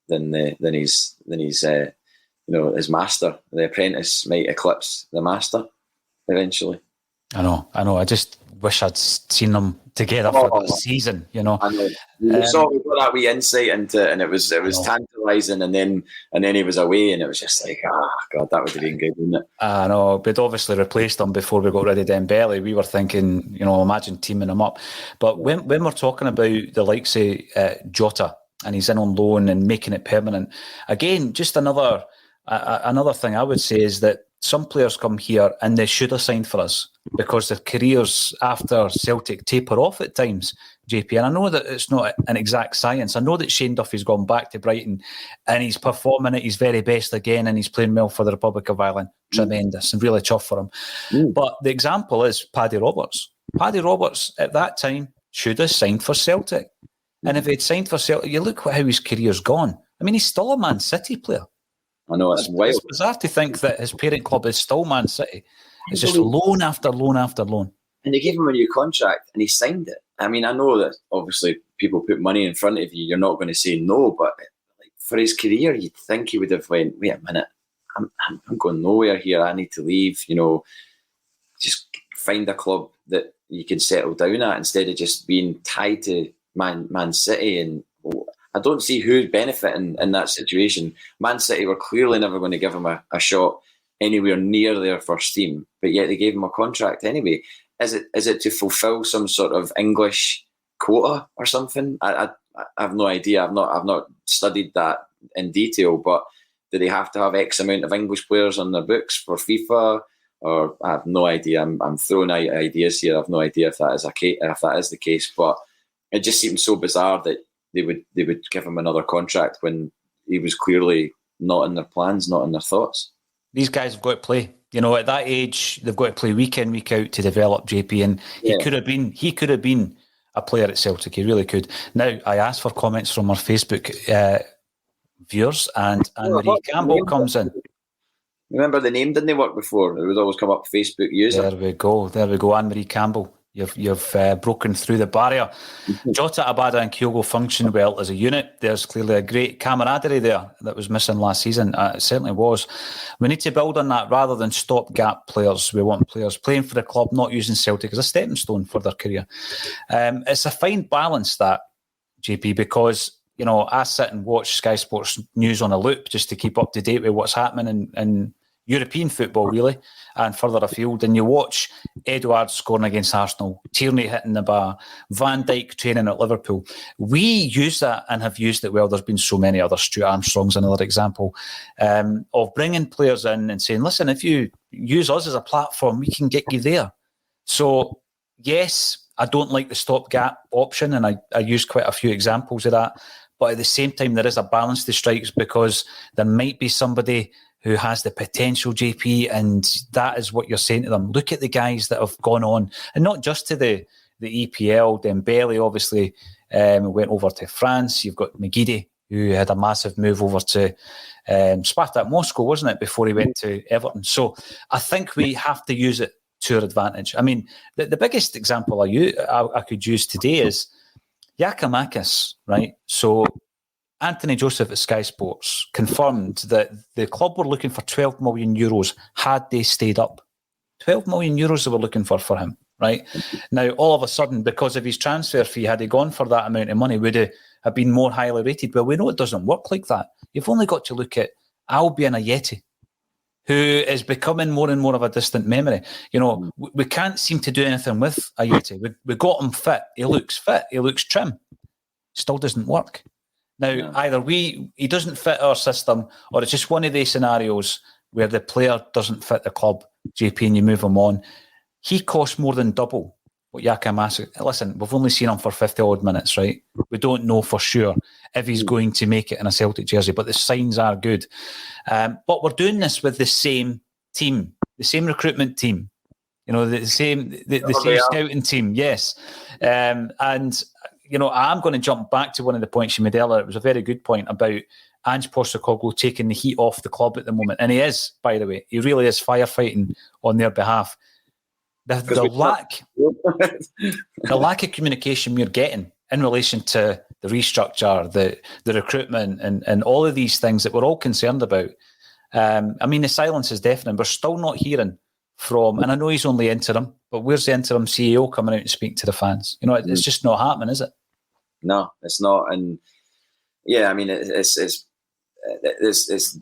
than his his master? The apprentice might eclipse the master eventually. I know. I just wish I'd seen them together for the season. I know. We got that wee insight into it, and it was tantalising. And then he was away, and it was just like, God, that would have been good, wouldn't it? I know. We'd obviously replaced him before we got rid of Dembele. We were thinking, imagine teaming him up. But when we're talking about the likes of Jota, and he's in on loan and making it permanent, again, just another thing I would say is that some players come here and they should have signed for us because their careers after Celtic taper off at times, JP. And I know that it's not an exact science. I know that Shane Duffy's gone back to Brighton and he's performing at his very best again, and he's playing well for the Republic of Ireland. Tremendous, and really tough for him. But the example is Paddy Roberts. Paddy Roberts at that time should have signed for Celtic. And if he'd signed for Celtic, you look how his career's gone. I mean, he's still a Man City player. I know, it's wild. It's bizarre to think that his parent club is still Man City. It's just loan after loan after loan. And they gave him a new contract and he signed it. I mean, I know that obviously people put money in front of you. You're not going to say no, but for his career, you'd think he would have went, wait a minute, I'm going nowhere here. I need to leave, just find a club that you can settle down at instead of just being tied to Man City. And I don't see who's benefiting in that situation. Man City were clearly never going to give him a shot anywhere near their first team, but yet they gave him a contract anyway. Is it to fulfil some sort of English quota or something? I have no idea. I've not studied that in detail, but do they have to have X amount of English players on their books for FIFA? Or I have no idea. I'm throwing out ideas here. I have no idea if that is the case, but it just seems so bizarre that they would give him another contract when he was clearly not in their plans, not in their thoughts. These guys have got to play. At that age, they've got to play week in, week out to develop, JP. And he could have been a player at Celtic. He really could. Now, I asked for comments from our Facebook viewers, and Anne-Marie Campbell comes in. Remember the name didn't work before? It would always come up Facebook user. There we go. Anne-Marie Campbell. You've broken through the barrier. Jota, Abada and Kyogo function well as a unit. There's clearly a great camaraderie there that was missing last season. It certainly was. We need to build on that rather than stopgap players. We want players playing for the club, not using Celtic as a stepping stone for their career. It's a fine balance, that, JP, because I sit and watch Sky Sports News on a loop just to keep up to date with what's happening in European football, really, and further afield. And you watch Edouard scoring against Arsenal, Tierney hitting the bar, Van Dijk training at Liverpool. We use that and have used it well. There's been so many others. Stuart Armstrong's another example of bringing players in and saying, listen, if you use us as a platform, we can get you there. So, yes, I don't like the stopgap option, and I use quite a few examples of that. But at the same time, there is a balance to strikes, because there might be somebody who has the potential, JP, and that is what you're saying to them. Look at the guys that have gone on, and not just to the the EPL. Dembele obviously went over to France. You've got McGeady, who had a massive move over to Spartak Moscow, wasn't it, before he went to Everton. So I think we have to use it to our advantage. I mean, the biggest example I could use today is Giakoumakis, right? So Anthony Joseph at Sky Sports confirmed that the club were looking for 12 million euros had they stayed up. 12 million euros they were looking for him, right? Now, all of a sudden, because of his transfer fee, had he gone for that amount of money, would he have been more highly rated? Well, we know it doesn't work like that. You've only got to look at Albion Ajeti, who is becoming more and more of a distant memory. You know, we can't seem to do anything with Ajeti. We got him fit. He looks trim. Still doesn't work. Now, either he doesn't fit our system, or it's just one of these scenarios where the player doesn't fit the club, JP, and you move him on. He costs more than double what Giakoumakis. Listen, we've only seen him for 50 odd minutes, right? We don't know for sure if he's going to make it in a Celtic jersey, but the signs are good. But we're doing this with the same team, the same recruitment team, you know, the same scouting team, yes. And you know, I'm going to jump back to one of the points you made earlier. It was a very good point about Ange Postecoglou taking the heat off the club at the moment. And he is, by the way. He really is firefighting on their behalf. The lack of communication we're getting in relation to the restructure, the recruitment, and all of these things that we're all concerned about. I mean, the silence is deafening. We're still not hearing from, and I know he's only interim, but where's the interim CEO coming out and speak to the fans? You know, it's just not happening, is it? No, it's not. And yeah, I mean, it's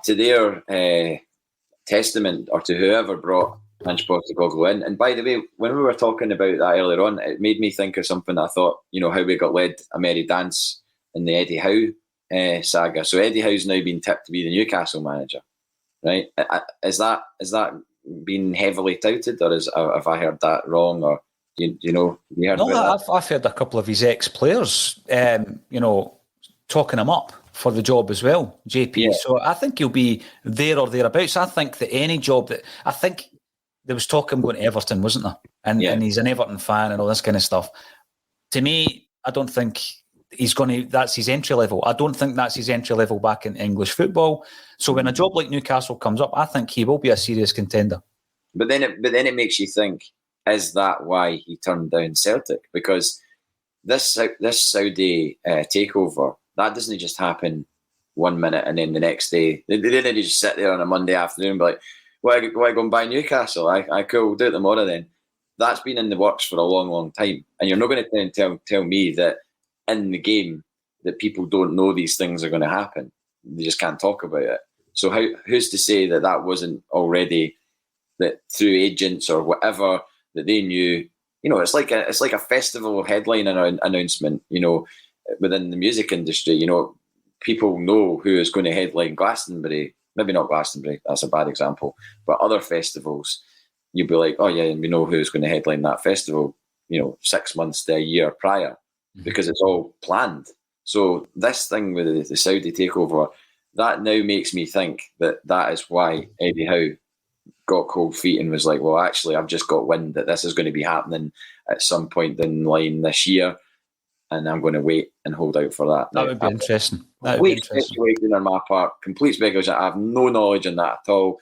to their testament, or to whoever brought Ange Postecoglou in. And by the way, when we were talking about that earlier on, it made me think of something I thought, you know, how we got led a merry dance in the Eddie Howe saga. So Eddie Howe's now been tipped to be the Newcastle manager, right? Is that been heavily touted, or have I heard that wrong? Or you know, you heard about that? I've heard a couple of his ex-players, you know, talking him up for the job as well, JP. Yeah. So I think he'll be there or thereabouts. I think that any job I think there was talk of him going to Everton, wasn't there? And he's an Everton fan and all this kind of stuff. To me, I don't think that's his entry level. I don't think that's his entry level back in English football. So when a job like Newcastle comes up, I think he will be a serious contender. But then it makes you think, is that why he turned down Celtic? Because this Saudi takeover, that doesn't just happen 1 minute and then the next day. They didn't just sit there on a Monday afternoon and be like, why go and buy Newcastle? I cool, we'll do it tomorrow then. That's been in the works for a long, long time. And you're not going to tell me that in the game that people don't know these things are going to happen. They just can't talk about it. So who's to say that wasn't already, that through agents or whatever, that they knew? You know, it's like a festival headline announcement, you know, within the music industry. You know, people know who is going to headline Glastonbury. Maybe not Glastonbury, that's a bad example, but other festivals. You'd be like, oh yeah, and we know who's going to headline that festival, you know, 6 months to a year prior, because it's all planned. So this thing with the Saudi takeover, that now makes me think that is why Eddie Howe got cold feet and was like, well, actually, I've just got wind that this is going to be happening at some point in line this year, and I'm going to wait and hold out for that. That would be interesting. Complete speculation on my part. Complete speculation. I have no knowledge on that at all.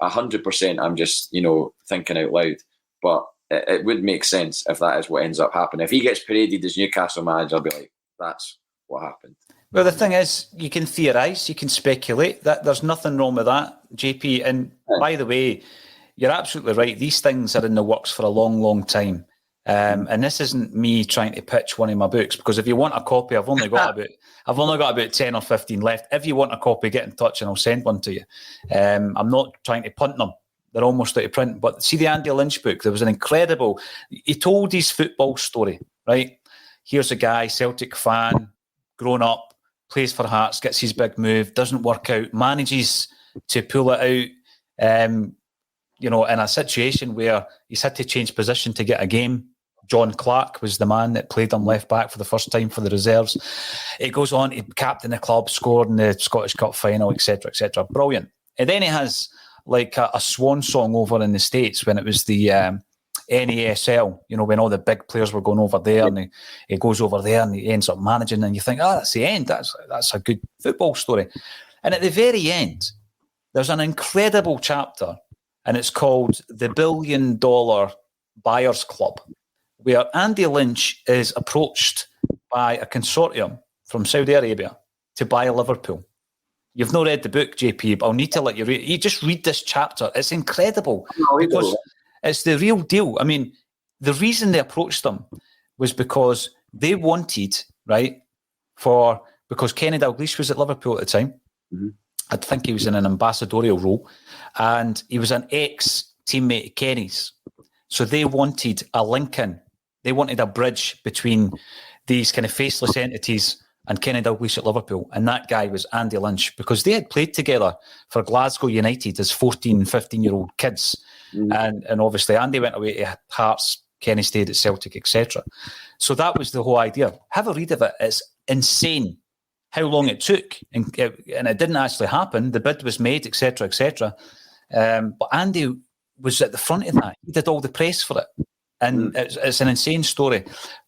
100%. I'm just, you know, thinking out loud. But it would make sense if that is what ends up happening. If he gets paraded as Newcastle manager, I'll be like, that's what happened. Well, the thing is, you can theorise, you can speculate. That there's nothing wrong with that, JP. And by the way, you're absolutely right. These things are in the works for a long, long time. And this isn't me trying to pitch one of my books, because if you want a copy, I've only got about 10 or 15 left. If you want a copy, get in touch and I'll send one to you. I'm not trying to punt them. They're almost out of print. But see the Andy Lynch book, there was an incredible... He told his football story, right? Here's a guy, Celtic fan, grown up, plays for Hearts, gets his big move, doesn't work out, manages to pull it out, you know, in a situation where he's had to change position to get a game. John Clark was the man that played him left back for the first time for the reserves. It goes on to captain the club, scored in the Scottish Cup final, etc., etc. Brilliant. And then he has like a swan song over in the States when it was the NASL, when all the big players were going over there, and he goes over there and he ends up managing, and you think, that's the end. That's a good football story. And at the very end, there's an incredible chapter, and it's called The $1 Billion Buyers Club, where Andy Lynch is approached by a consortium from Saudi Arabia to buy Liverpool. You've not read the book, JP, but I'll need to let you read it. You just read this chapter. It's incredible because it's the real deal. I mean, the reason they approached them was because they wanted, because Kenny Dalglish was at Liverpool at the time. Mm-hmm. I think he was in an ambassadorial role, and he was an ex-teammate of Kenny's. So they wanted a link in. They wanted a bridge between these kind of faceless entities and Kenny Dalglish at Liverpool. And that guy was Andy Lynch, because they had played together for Glasgow United as 14, 15-year-old kids. Mm. And obviously Andy went away to Hearts, Kenny stayed at Celtic, etc. So that was the whole idea. Have a read of it. It's insane how long it took. And it didn't actually happen. The bid was made, etc., etc. But Andy was at the front of that. He did all the press for it. And it's an insane story.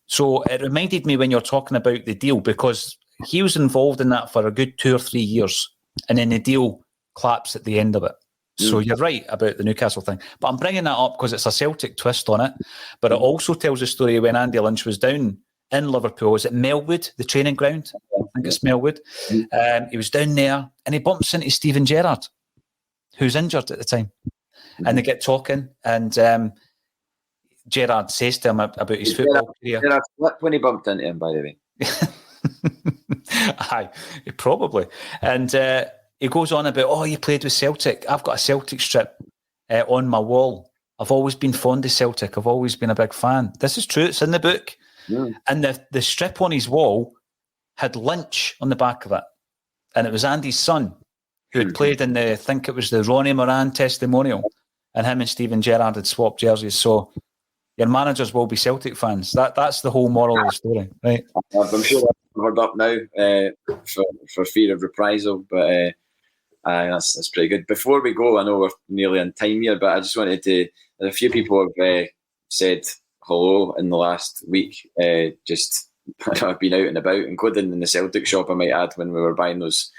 So it reminded me when you're talking about the deal, because he was involved in that for a good 2 or 3 years, and then the deal collapsed at the end of it. So you're right about the Newcastle thing. But I'm bringing that up because it's a Celtic twist on it. But it also tells a story when Andy Lynch was down in Liverpool. Was it Melwood, the training ground? I think it's Melwood. He was down there and he bumps into Steven Gerrard, who's injured at the time. And they get talking, and Gerrard says to him about his football career. Gerrard flipped when he bumped into him, by the way. Aye, probably. And he goes on about, you played with Celtic. I've got a Celtic strip on my wall. I've always been fond of Celtic. I've always been a big fan. This is true. It's in the book. And the strip on his wall had Lynch on the back of it. And it was Andy's son who had played in I think it was the Ronnie Moran testimonial. And him and Steven Gerrard had swapped jerseys. So your managers will be Celtic fans. That's the whole moral of the story, right? I'm sure I've covered up now for fear of reprisal, but that's pretty good. Before we go, I know we're nearly on time here, but I just wanted to. A few people have said hello in the last week. Just I've been out and about, including in the Celtic shop, I might add, when we were buying those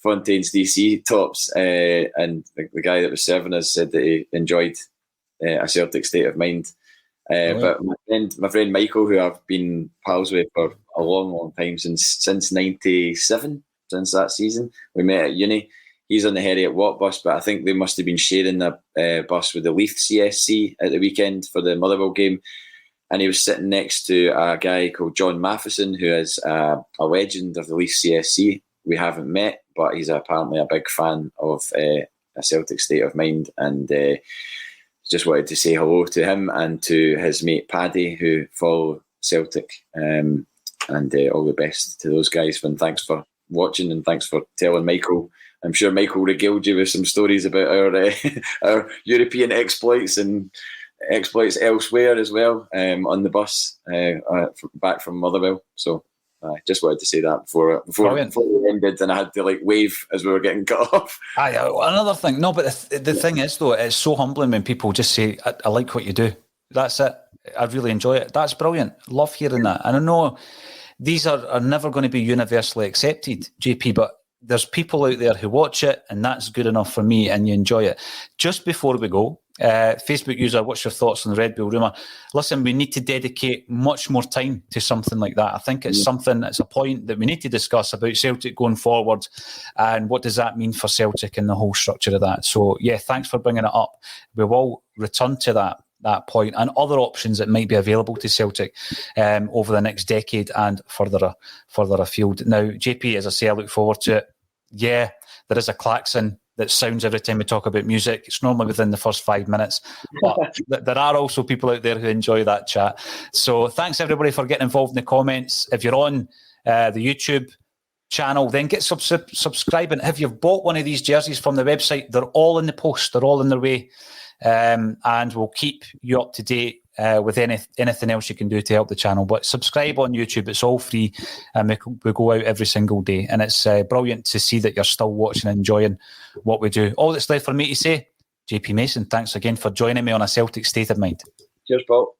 Fontaines D.C. tops, and the guy that was serving us said that he enjoyed a Celtic State of Mind. But my friend Michael, who I've been pals with for a long, long time, since '97, since that season, we met at uni. He's on the Heriot Watt bus, but I think they must have been sharing the bus with the Leith CSC at the weekend for the Motherwell game. And he was sitting next to a guy called John Matheson, who is a legend of the Leith CSC. We haven't met, but he's apparently a big fan of a Celtic State of Mind, and just wanted to say hello to him and to his mate Paddy, who follow Celtic, and all the best to those guys. And thanks for watching, and thanks for telling Michael. I'm sure Michael regaled you with some stories about our European exploits and exploits elsewhere as well, on the bus back from Motherwell. So I just wanted to say that before we ended, and I had to wave as we were getting cut off. Another thing, no, but the thing is though, it's so humbling when people just say, I like what you do. That's it. I really enjoy it. That's brilliant. Love hearing that. And I know these are never going to be universally accepted, JP, but there's people out there who watch it, and that's good enough for me, and you enjoy it. Just before we go, Facebook user, what's your thoughts on the Red Bull rumour? Listen, we need to dedicate much more time to something like that. I think it's it's a point that we need to discuss about Celtic going forward, and what does that mean for Celtic and the whole structure of that. So, thanks for bringing it up. We will return to that point and other options that might be available to Celtic over the next decade and further afield. Now, JP, as I say, I look forward to it. Yeah, there is a klaxon that sounds every time we talk about music. It's normally within the first 5 minutes, but there are also people out there who enjoy that chat. So thanks everybody for getting involved in the comments. If you're on the YouTube channel, then get subscribing. If you've bought one of these jerseys from the website, they're all in the post, they're all in their way. And we'll keep you up to date with anything else you can do to help the channel. But subscribe on YouTube, it's all free, and we go out every single day, and it's brilliant to see that you're still watching and enjoying what we do. All that's left for me to say, JP Mason, thanks again for joining me on A Celtic State of Mind. Cheers, Paul.